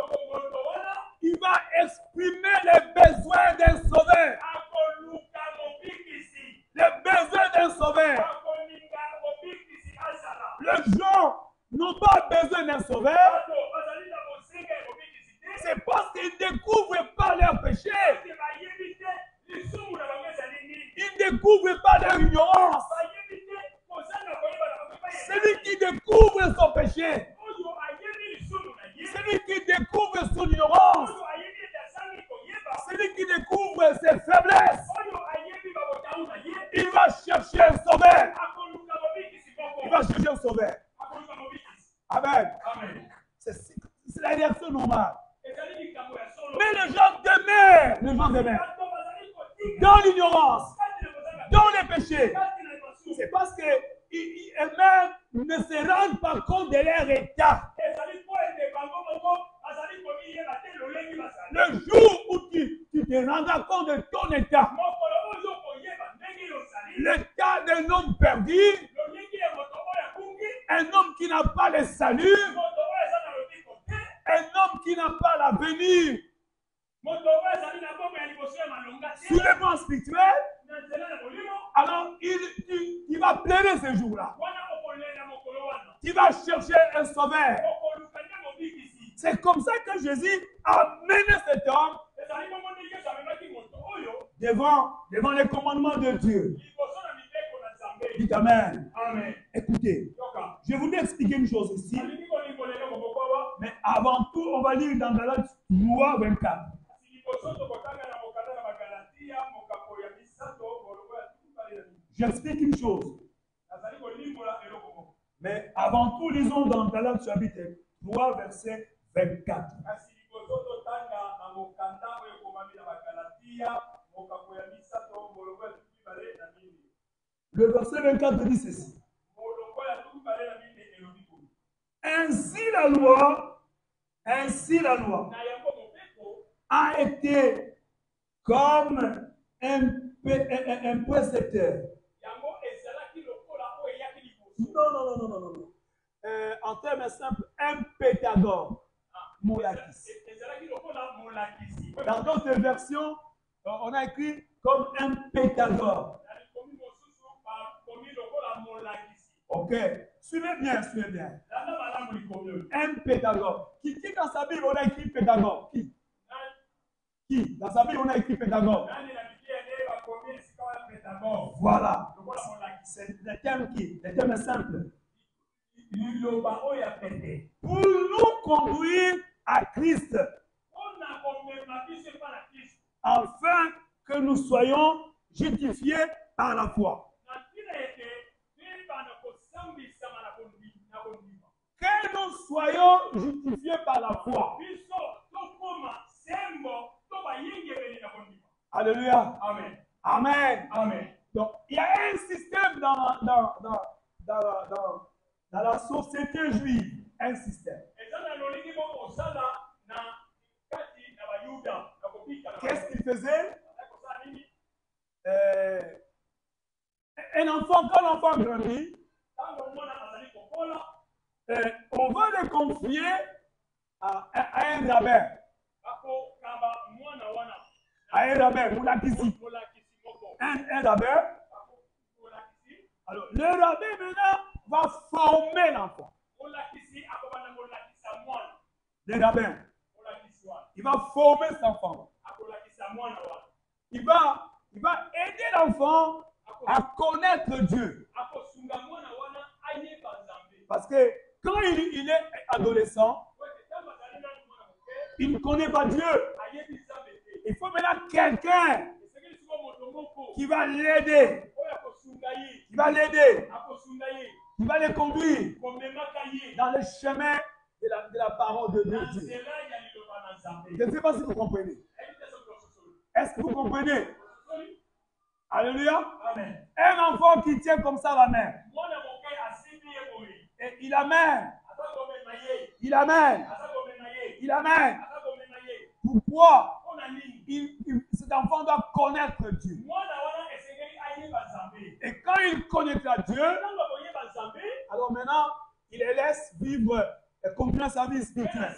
C: il va exprimer les besoins d'un sauveur. Les besoins d'un sauveur. Les gens n'ont pas besoin d'un sauveur. C'est parce qu'ils découvrent pas leur péché. Ils ne découvrent pas leur ignorance. Celui qui découvre son péché, celui qui découvre son ignorance, celui qui découvre ses faiblesses, il va chercher un sauveur. Il va chercher un sauveur. Amen. C'est la réaction normale. Mais les gens demeurent dans l'ignorance, dans les péchés. C'est parce qu'eux-mêmes ne se rendent pas compte de leur état. Le jour où tu te rendras compte de ton état, l'état d'un homme perdu, un homme qui n'a pas le salut, un homme qui n'a pas l'avenir, sur le plan spirituel, alors il va pleurer ce jour-là. Il va chercher un sauveur. C'est comme ça que Jésus a mené cet homme devant les commandements de Dieu. Dites Amen.
B: Amen.
C: Écoutez, je voulais expliquer une chose ici, mais avant tout, on va lire dans Galates 3, 24. J'explique une chose. Mais avant tout, lisons dans Galates chapitre 3, verset 24. Le verset 24 dit ceci. Ainsi la loi a été comme un précepteur. Non. En termes simples, un pédagogue. Dans d'autres versions, on a écrit comme un pédagogue. Ok. Suivez bien. Un pédagogue. Qui dans sa Bible, on a écrit pédagogue? Qui dans sa Bible, on a écrit pédagogue? Voilà. C'est le terme qui? Le terme est simple. Pour nous conduire à Christ. Afin que nous soyons justifiés par la foi. Que nous soyons justifiés par la foi. Alléluia.
B: Amen.
C: Amen.
B: Amen.
C: Donc, il y a un système dans la société juive. Un système. Qu'est-ce qu'il faisait? Un enfant, quand l'enfant grandit, on va le confier à un rabbin. À un rabbin, un rabbin. Alors, le rabbin maintenant va former l'enfant. Le rabbin, il va former cet enfant. Il va aider l'enfant à connaître Dieu. Parce que quand il est adolescent, Il ne connaît pas Dieu. Il faut maintenant quelqu'un qui va l'aider. Qui va l'aider. Qui va les conduire dans le chemin de la parole de Dieu. Je ne sais pas si vous comprenez. Est-ce que vous comprenez? Alléluia.
B: Amen.
C: Un enfant qui tient comme ça la main. Et il amène. Il amène. Il amène. Pourquoi? Cet enfant doit connaître Dieu. Et quand il connaîtra Dieu, alors maintenant, il les laisse vivre et continuer sa vie spirituelle.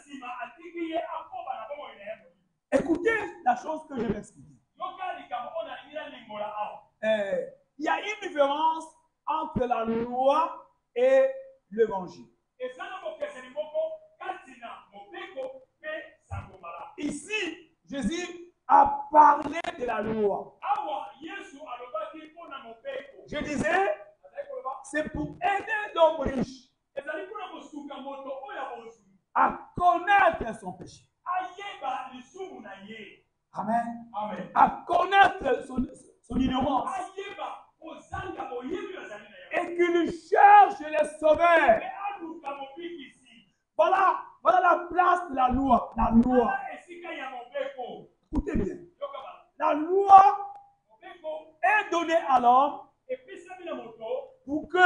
C: Écoutez la chose que je vais expliquer. Il y a une différence entre la loi et l'évangile. Ici, Jésus a parlé de la loi. Je disais, c'est pour aider l'homme riche à connaître son péché. Amen.
B: Amen.
C: À connaître son ignorance. Et qu'il cherche les sauveurs. Voilà la place de la loi. La loi. Écoutez bien. La loi est donnée à l'homme pour que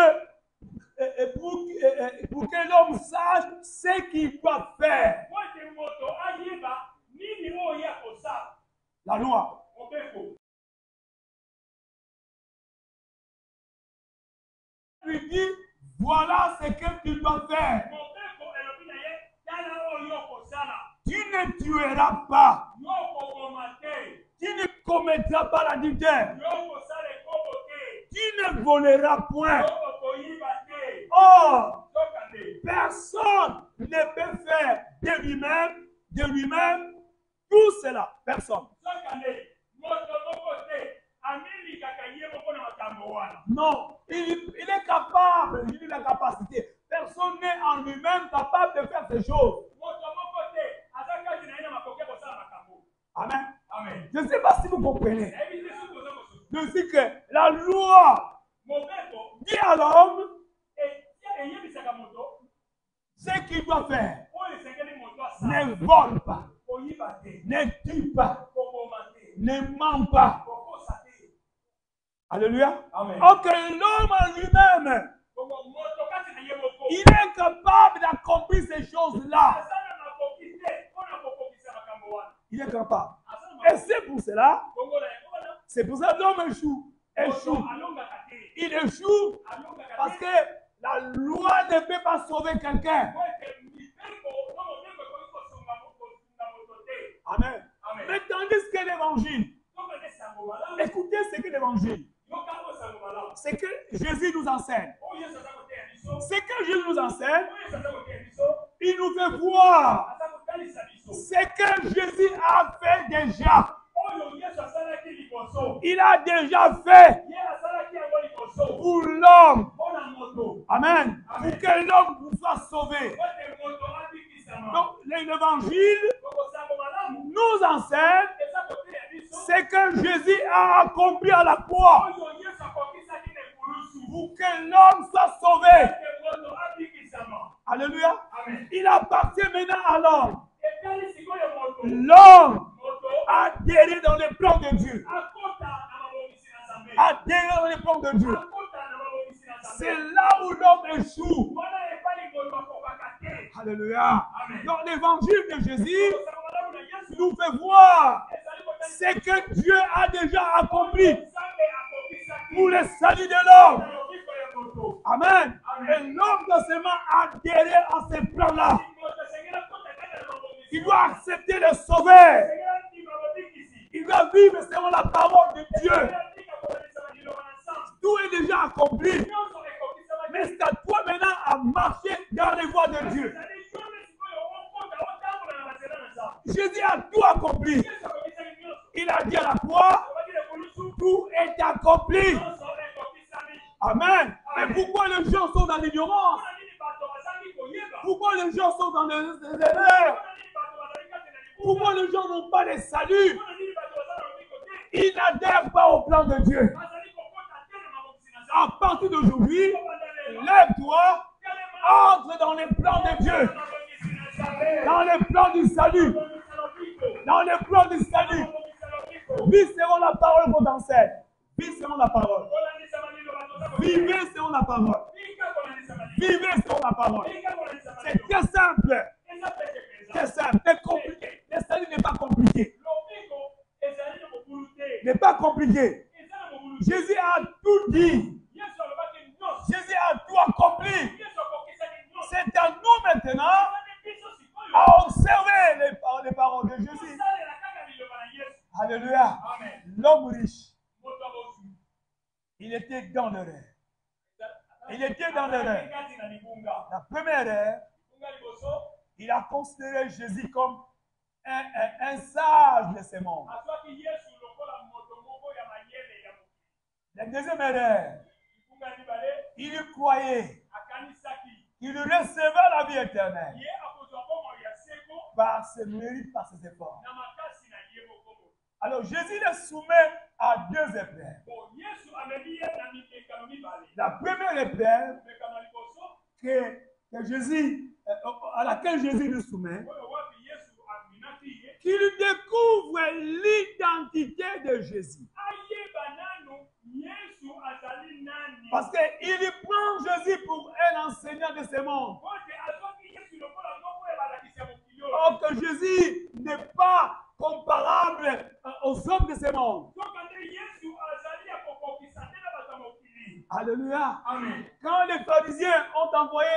C: l'homme sache ce qu'il doit faire. La loi. Lui dit, voilà ce que tu dois faire. Tu ne tueras pas. Tu ne commettras pas l'adultère. Tu ne voleras point. Or, personne ne peut faire de lui-même tout cela. Personne. Non, il est capable, il a la capacité. Personne n'est en lui-même capable de faire ces choses. Amen.
B: Amen.
C: Je ne sais pas si vous comprenez. Je dis que la loi dit à l'homme ce qu'il doit faire. Ne vole pas, ne tue pas, ne ment pas. Alléluia.
B: Amen.
C: Ok, l'homme en lui-même, il est capable d'accomplir ces choses-là. Il est capable. Et c'est pour cela que l'homme échoue. Il échoue parce que la loi ne peut pas sauver quelqu'un. Amen.
B: Amen.
C: Mais tandis que l'évangile, écoutez ce que l'évangile, c'est que Jésus nous enseigne. Ce que Jésus nous enseigne, il nous fait voir ce que Jésus a fait déjà. Il a déjà fait pour l'homme. Amen. Pour que l'homme soit sauvé. Donc, l'évangile nous enseigne ce que Jésus a accompli à la croix pour que l'homme soit sauvé. Alléluia.
B: Amen.
C: Il appartient maintenant à l'homme. L'homme a adhéré dans les plans de Dieu. Adhéré dans les plans de Dieu. C'est là où l'homme échoue. Alléluia.
B: Amen.
C: Dans l'évangile de Jésus, nous fait voir ce que Dieu a déjà accompli pour le salut de l'homme. Amen. Et l'homme doit seulement adhérer à ces plans-là. Il doit accepter le sauveur. Il doit vivre selon la parole de Dieu. Tout est déjà accompli. Mais c'est à toi maintenant à marcher dans les voies de Dieu. Jésus a tout accompli. Il a dit à la croix, tout est accompli. Amen. Mais pourquoi les gens sont dans l'ignorance? Pourquoi les gens sont dans les erreurs? Pourquoi les gens n'ont pas de salut? Ils n'adhèrent pas au plan de Dieu. À partir d'aujourd'hui, lève-toi, entre dans les plans de Dieu, dans les plans du salut, dans les plans du salut. Vis selon la parole qu'on t'enseigne. Vis selon la parole. Vivez selon la parole. Vivez selon la parole. C'est très simple. Très simple. C'est compliqué. Le salut n'est pas compliqué. N'est pas compliqué. Jésus a tout dit. Jésus a tout accompli. C'est à nous maintenant à observer les paroles de Jésus. Alléluia. L'homme riche, il était dans l'erreur. Il était dans l'erreur. La première erreur, il a considéré Jésus comme un sage de ce monde. La deuxième erreur, il croyait qu'il recevait la vie éternelle par ses mérites, par ses efforts. Alors Jésus le soumet à deux épreuves. La première épreuve à laquelle Jésus le soumet, qu'il découvre l'identité de Jésus. Parce qu'il prend Jésus pour un enseignant de ce monde. Or que Jésus n'est pas comparable aux hommes de ce monde. Alléluia. Amen. Quand les pharisiens ont envoyé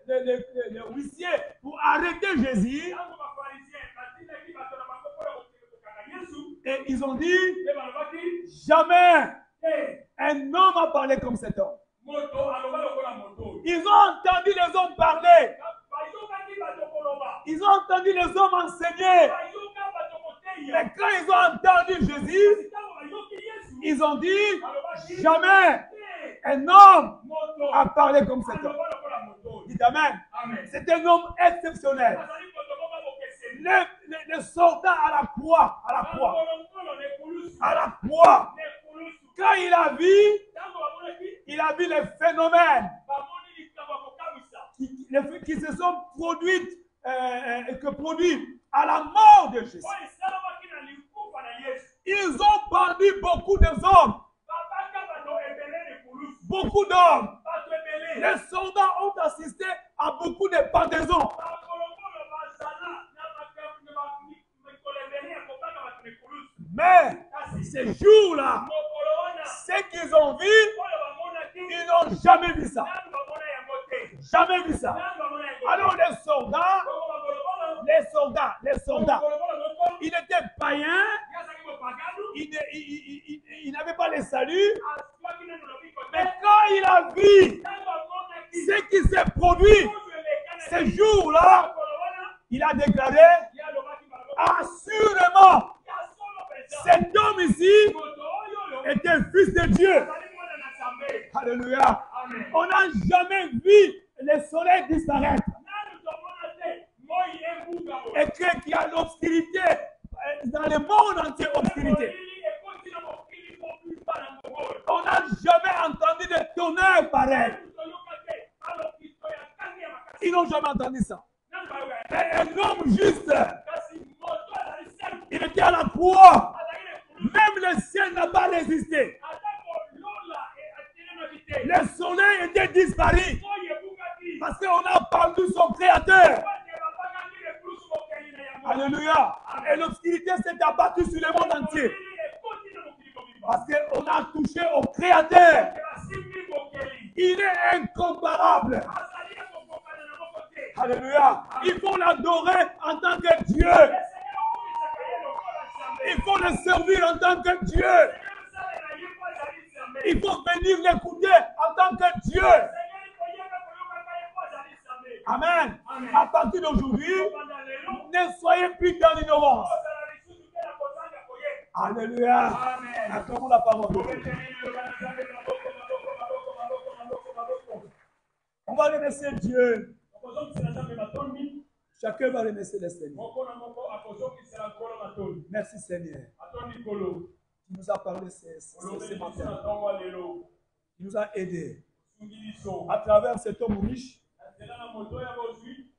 C: les huissiers pour arrêter Jésus, et ils ont dit, jamais un homme a parlé comme cet homme. Ils ont entendu les hommes parler. Ils ont entendu les hommes enseigner. Mais quand ils ont entendu Jésus, ils ont dit, jamais un homme a parlé comme cet homme. Dites Amen. C'est un homme exceptionnel. Le soldat à la croix, quand il a vu les phénomènes qui se sont produits à la mort de Jésus. Ils ont banni beaucoup de hommes. Beaucoup d'hommes. Les soldats ont assisté à beaucoup de pendaisons. Mais ces jours-là, ce qu'ils ont vu, ils n'ont jamais vu ça. Jamais vu ça. Alors les soldats, ils étaient païens, ils n'avaient pas le salut. Mais quand il a vu ce qui s'est produit ces jours-là, il a déclaré, assurément, cet homme ici était fils de Dieu. Alléluia. On n'a jamais vu le soleil disparaître. Et qu'il y a l'obscurité dans le monde entier, obscurité. On n'a jamais entendu de tonnerre pareil. Ils n'ont jamais entendu ça. Mais un homme juste, il était à la croix. Même le ciel n'a pas résisté. Le soleil était disparu. Parce qu'on a perdu son créateur. Alléluia. Et l'obscurité s'est abattue sur le monde entier. Parce qu'on a touché au créateur. Il est incomparable. Alléluia. Il faut l'adorer en tant que Dieu. Il faut le servir en tant que Dieu. Il faut venir l'écouter en tant que Dieu. Amen. À partir d'aujourd'hui, ne soyez plus dans l'ignorance. Alléluia. Acclamons la parole. On va remercier Dieu. Chacun va remercier le Seigneur. Merci Seigneur. Tu nous as parlé ce matin. Tu nous as aidés. À travers cet homme riche,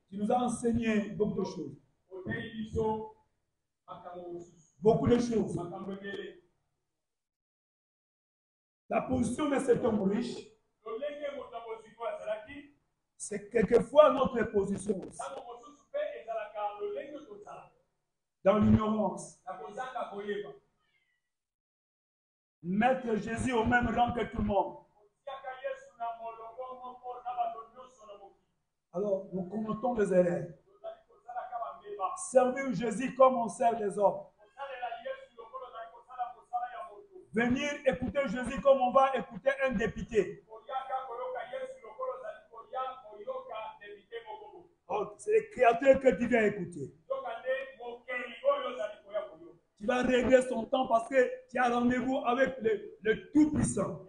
C: tu nous as enseigné beaucoup de choses. Beaucoup de choses. La position de cet homme riche, c'est quelquefois notre position aussi. Dans l'ignorance. Mettre Jésus au même rang que tout le monde. Alors, nous commettons des erreurs. Servir Jésus comme on sert les hommes. Venir écouter Jésus comme on va écouter un député. Oh, c'est le Créateur que tu viens écouter. Tu vas régler son temps parce que tu as rendez-vous avec le Tout-Puissant.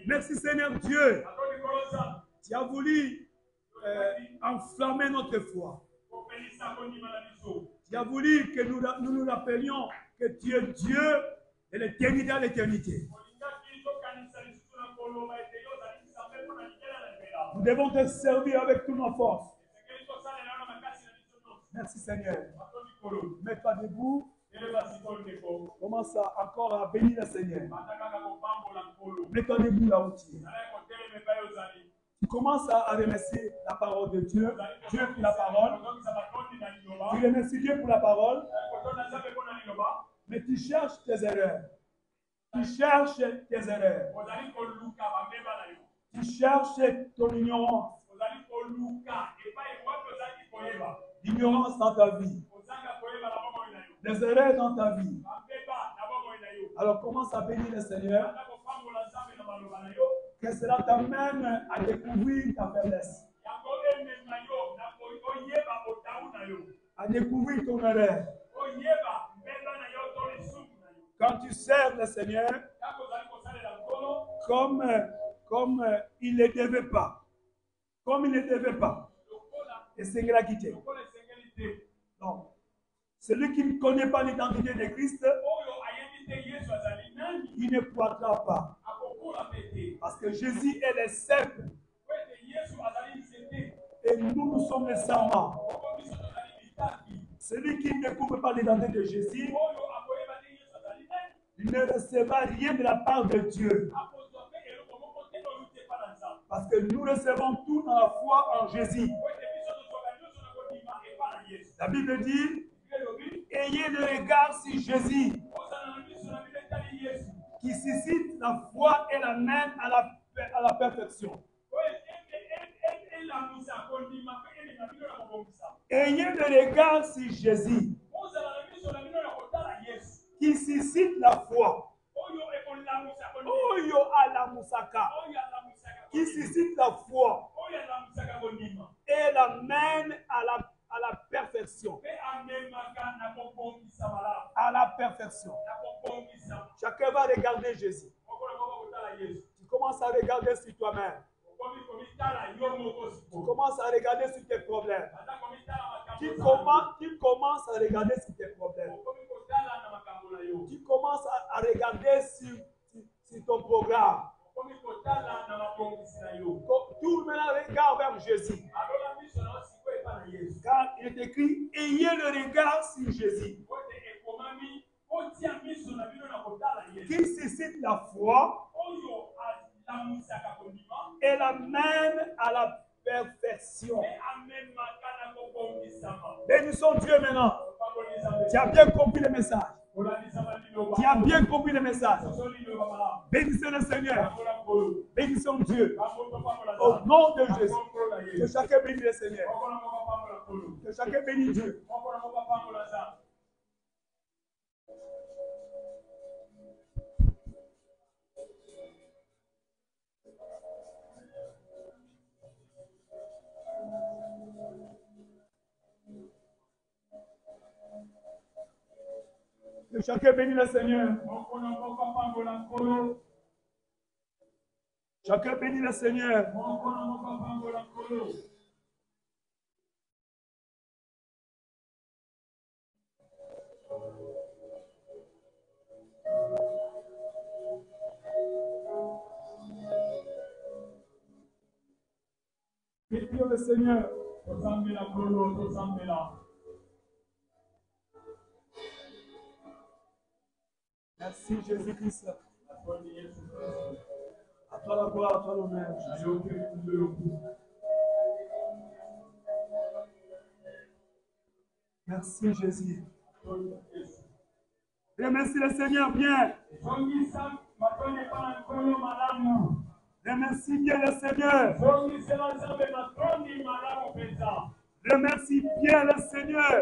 C: Merci Seigneur Dieu. Tu as voulu enflammer notre foi. Tu as voulu que nous nous rappelions que tu es Dieu de l'éternité à l'éternité. Nous devons te servir avec toutes nos forces. Merci Seigneur. Mets-toi debout. Commence encore à bénir le Seigneur. Mets-toi debout là où tu es. Tu commences à remercier la parole de Dieu. Dieu pour la parole. Tu remercies Dieu pour la parole. Mais tu cherches tes erreurs. Tu cherches tes erreurs. Tu cherches ton ignorance. L'ignorance dans ta vie. Les erreurs dans ta vie. Alors commence à bénir le Seigneur. Que cela t'amène à découvrir ta faiblesse. À découvrir ton erreur. Quand tu sers le Seigneur comme il ne devait pas. Comme il ne devait pas. Et c'est gratuité. Non. Celui qui ne connaît pas l'identité de Christ, il ne croira pas. Parce que Jésus est le cèpe. Et nous sommes les serments. Celui qui ne découvre pas l'identité de Jésus, il ne recevra rien de la part de Dieu. Parce que nous recevons tout dans la foi en Jésus. La Bible dit, ayez le regard sur Jésus, qui suscite la foi et l'amène à la perfection. Ayez le regard sur Jésus, qui suscite la foi. Oyo ala musaka, qui suscite la foi et l'amène à la perfection. À la perfection. Chacun va regarder Jésus. Tu commences à regarder sur toi-même. Tu commences à regarder sur tes problèmes. Tu commences à regarder sur tes problèmes. Tu commences à regarder sur ton programme. Tout le monde regarde vers Jésus. Car il est écrit, ayez le regard sur Jésus, qui suscite la foi et l'amène à la perfection. Bénissons Dieu maintenant. Tu as bien compris le message. Tu as bien compris le message. Bénissez le Seigneur. Bénissons Dieu. Au nom de Jésus. Que chacun bénisse le Seigneur. Que chacun bénisse Dieu. Que chacun bénisse le Seigneur. Chacun bénisse le Seigneur. bénir le Seigneur. Merci Jésus-Christ. À toi la gloire, à toi l'honneur. Merci Jésus. Remercie le Seigneur bien. Remercie bien le Seigneur. Remercie bien le Seigneur.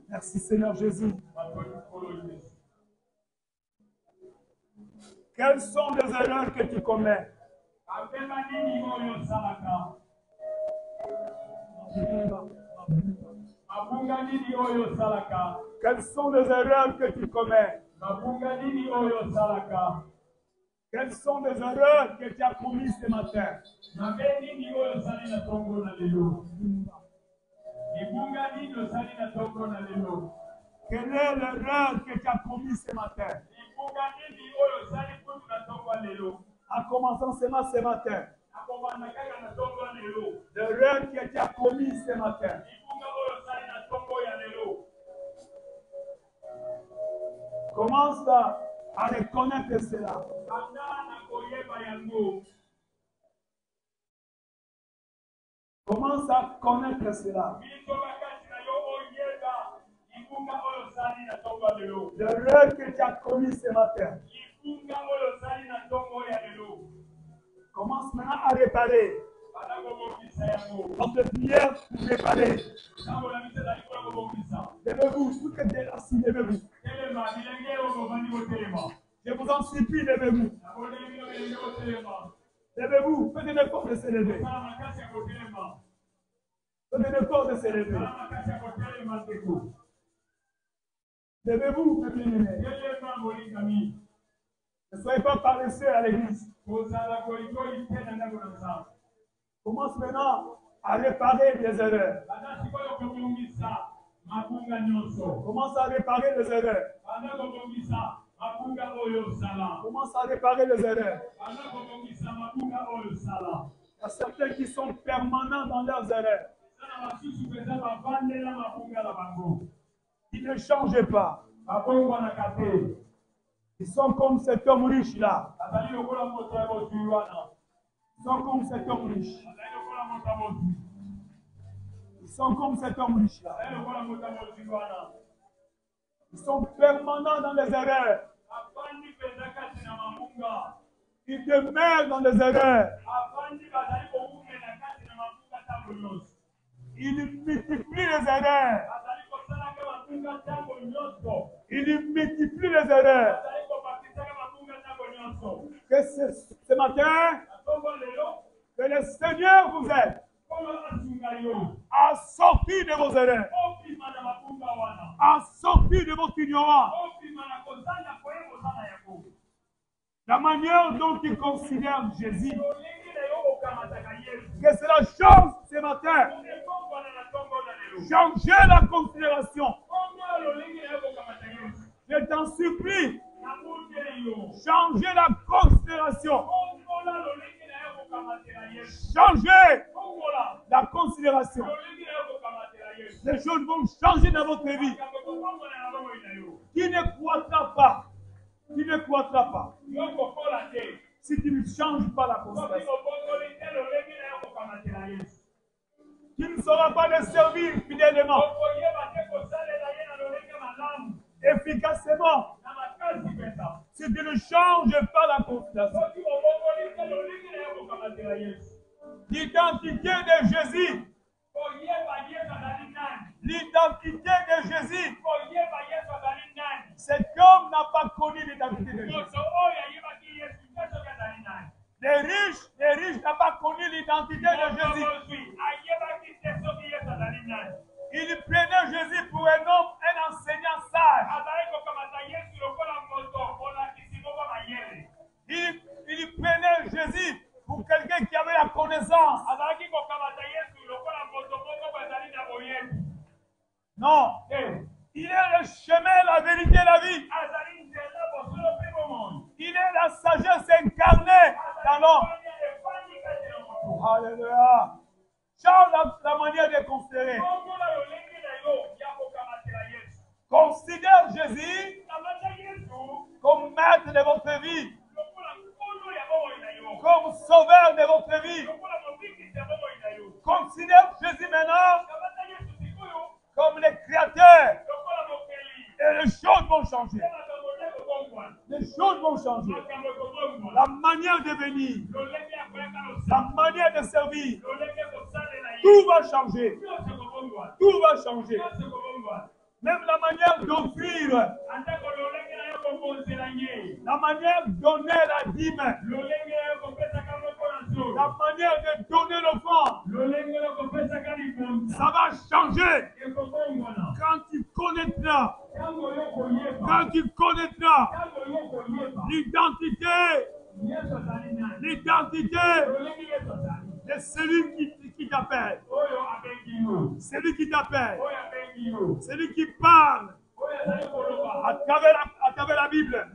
C: Merci Seigneur Jésus. Quelles sont les erreurs que tu commets? Quelles sont les erreurs que tu commets? Quelles sont les erreurs que tu as commises ce matin? Quelle est l'erreur que tu as commise ce matin? En commençant seulement ce matin. L'erreur que tu as commise ce matin. Commence à reconnaître cela. Commence à connaître cela. L'erreur que tu as commise ce matin. Commence maintenant à réparer. Notre prière pour réparer. Levez-vous, tout que tu es assis, levez-vous. Je vous en supplie, levez-vous. Levez-vous, faites un effort de se lever. Faites un effort de se lever. Levez-vous, mes bien-aimés. Ne soyez pas paresseux à l'église. Commence maintenant à réparer les erreurs. Commence à réparer les erreurs. Commence à réparer les erreurs. Il y a certains qui sont permanents dans leurs erreurs. Ils ne changent pas. Ils sont comme cet homme riche là. Ils sont comme cet homme riche. Ils sont comme cet homme riche là. Ils sont permanents dans les erreurs. Ils demeurent dans les erreurs. Ils multiplient les erreurs. Ils multiplient les erreurs. Que ce matin, que le Seigneur vous aide à sortir de vos erreurs, à sortir de votre ignorance. La manière dont ils considèrent Jésus, que c'est la chose ce matin. Changez la considération. Je t'en supplie. Changez la considération. Changez la considération. Les choses vont changer dans votre vie. Qui ne croîtra pas? Qui ne croîtra pas? Si tu ne changes pas la considération. Tu ne sauras pas le servir fidèlement, efficacement, si tu ne changes pas la considération. L'identité de Jésus. L'identité de Jésus. Cet homme n'a pas connu l'identité de Jésus. Les riches n'ont pas connu l'identité de Jésus. Il prenait Jésus pour un homme, un enseignant sage. Il prenait Jésus pour quelqu'un qui avait la connaissance. Non. Il est le chemin, la vérité, la Jésus comme maître de votre vie, comme sauveur de votre vie. Considère Jésus maintenant comme le créateur. Et les choses vont changer. Les choses vont changer. La manière de venir, la manière de servir, tout va changer. Tout va changer. Même la manière d'offrir, la manière de donner la dîme, la manière de donner l'offrande, ça va changer. Quand tu connaîtras l'identité de celui qui t'appelle, celui qui t'appelle, celui qui parle à travers la Bible.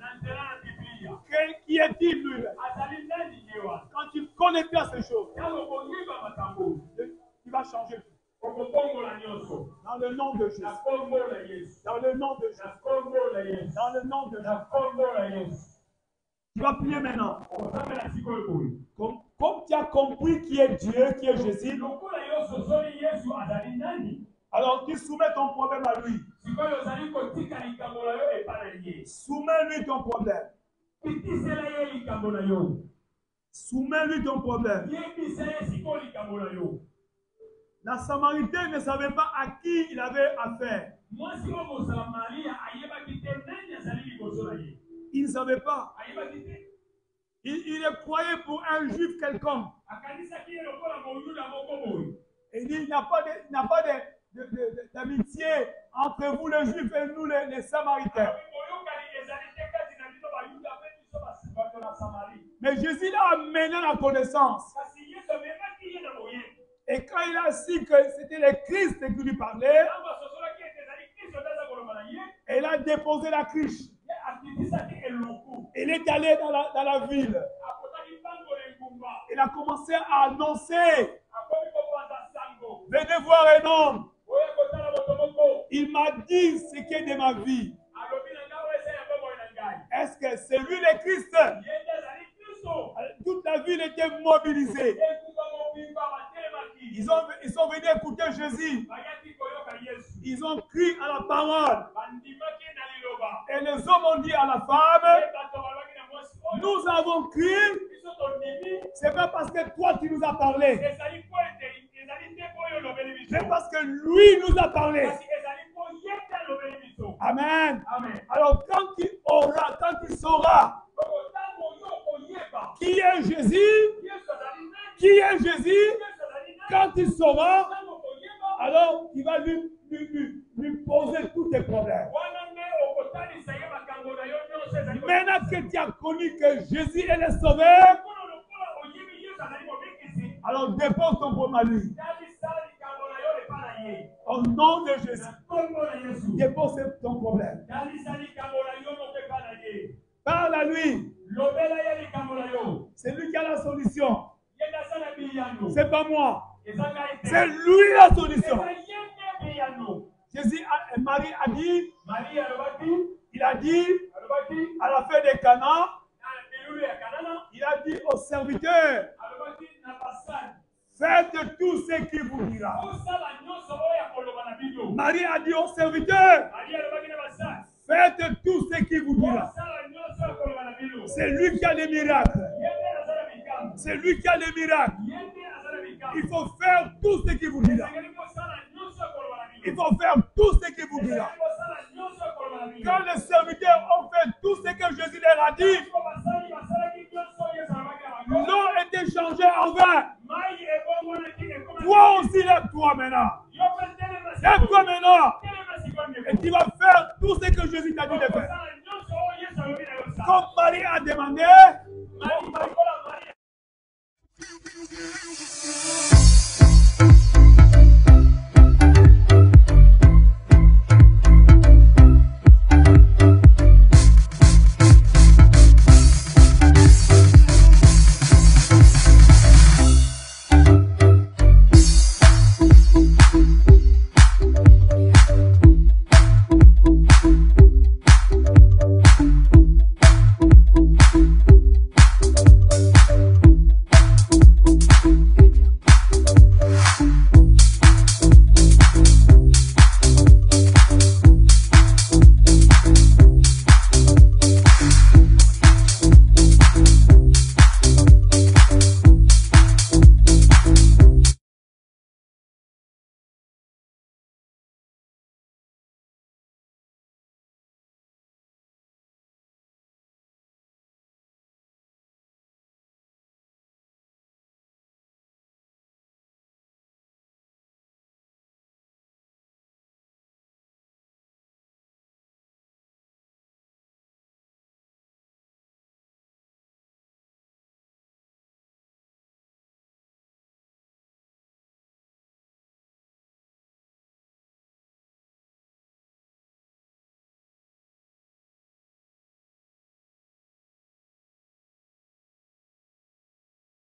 C: Qui est-il, lui? Quand tu connaîtras ces choses, tu vas changer tout. Dans le nom de Jésus. Dans le nom de Jésus. Dans le nom de Jésus. Tu vas prier maintenant. Comme tu as compris qui est Dieu, qui est Jésus, alors tu soumets ton problème à lui. Soumets-lui ton problème. Soumets-lui ton problème. La Samaritaine ne savait pas à qui il avait affaire. Il ne savait pas. Il le croyait pour un juif quelconque. Et il dit, il n'y a pas d'amitié entre vous les juifs et nous les Samaritains. Mais Jésus l'a amené à la connaissance. Et quand il a su que c'était le Christ qui lui parlait, il a déposé la cruche. Il est allé dans la ville. Il a commencé à annoncer. Venez voir un homme. Il m'a dit ce qui est de ma vie. Est-ce que c'est lui le Christ? Toute la ville était mobilisée. Ils sont venus écouter Jésus. Ils ont crié à la parole. Et les hommes ont dit à la femme, nous avons crié, c'est pas parce que toi tu nous as parlé, mais parce que lui nous a parlé. Amen. Alors quand tu sauras qui est Jésus, quand tu sauras, alors tu vas lui poser tous tes problèmes. Maintenant que tu as connu que Jésus est le sauveur, alors dépose ton problème à lui. Au nom de Jésus, dépose ton problème. Parle à lui. C'est lui qui a la solution. C'est pas moi. C'est lui la solution. Jésus, Marie a dit, il a dit à la fin des Cana, il a dit aux serviteurs, faites tout ce qu'il vous dira. Marie a dit aux serviteurs, faites tout ce qu'il vous dira. C'est lui qui a les miracles. C'est lui qui a les miracles. Il faut faire tout ce qu'il vous dira. Il faut faire tout ce qu'il vous dira. Quand les serviteurs ont fait tout ce que Jésus leur a dit, l'eau était changée en vin. Toi aussi, lève-toi maintenant. Lève-toi maintenant. Et tu vas faire tout ce que Jésus t'a dit de faire. Comme Marie a demandé,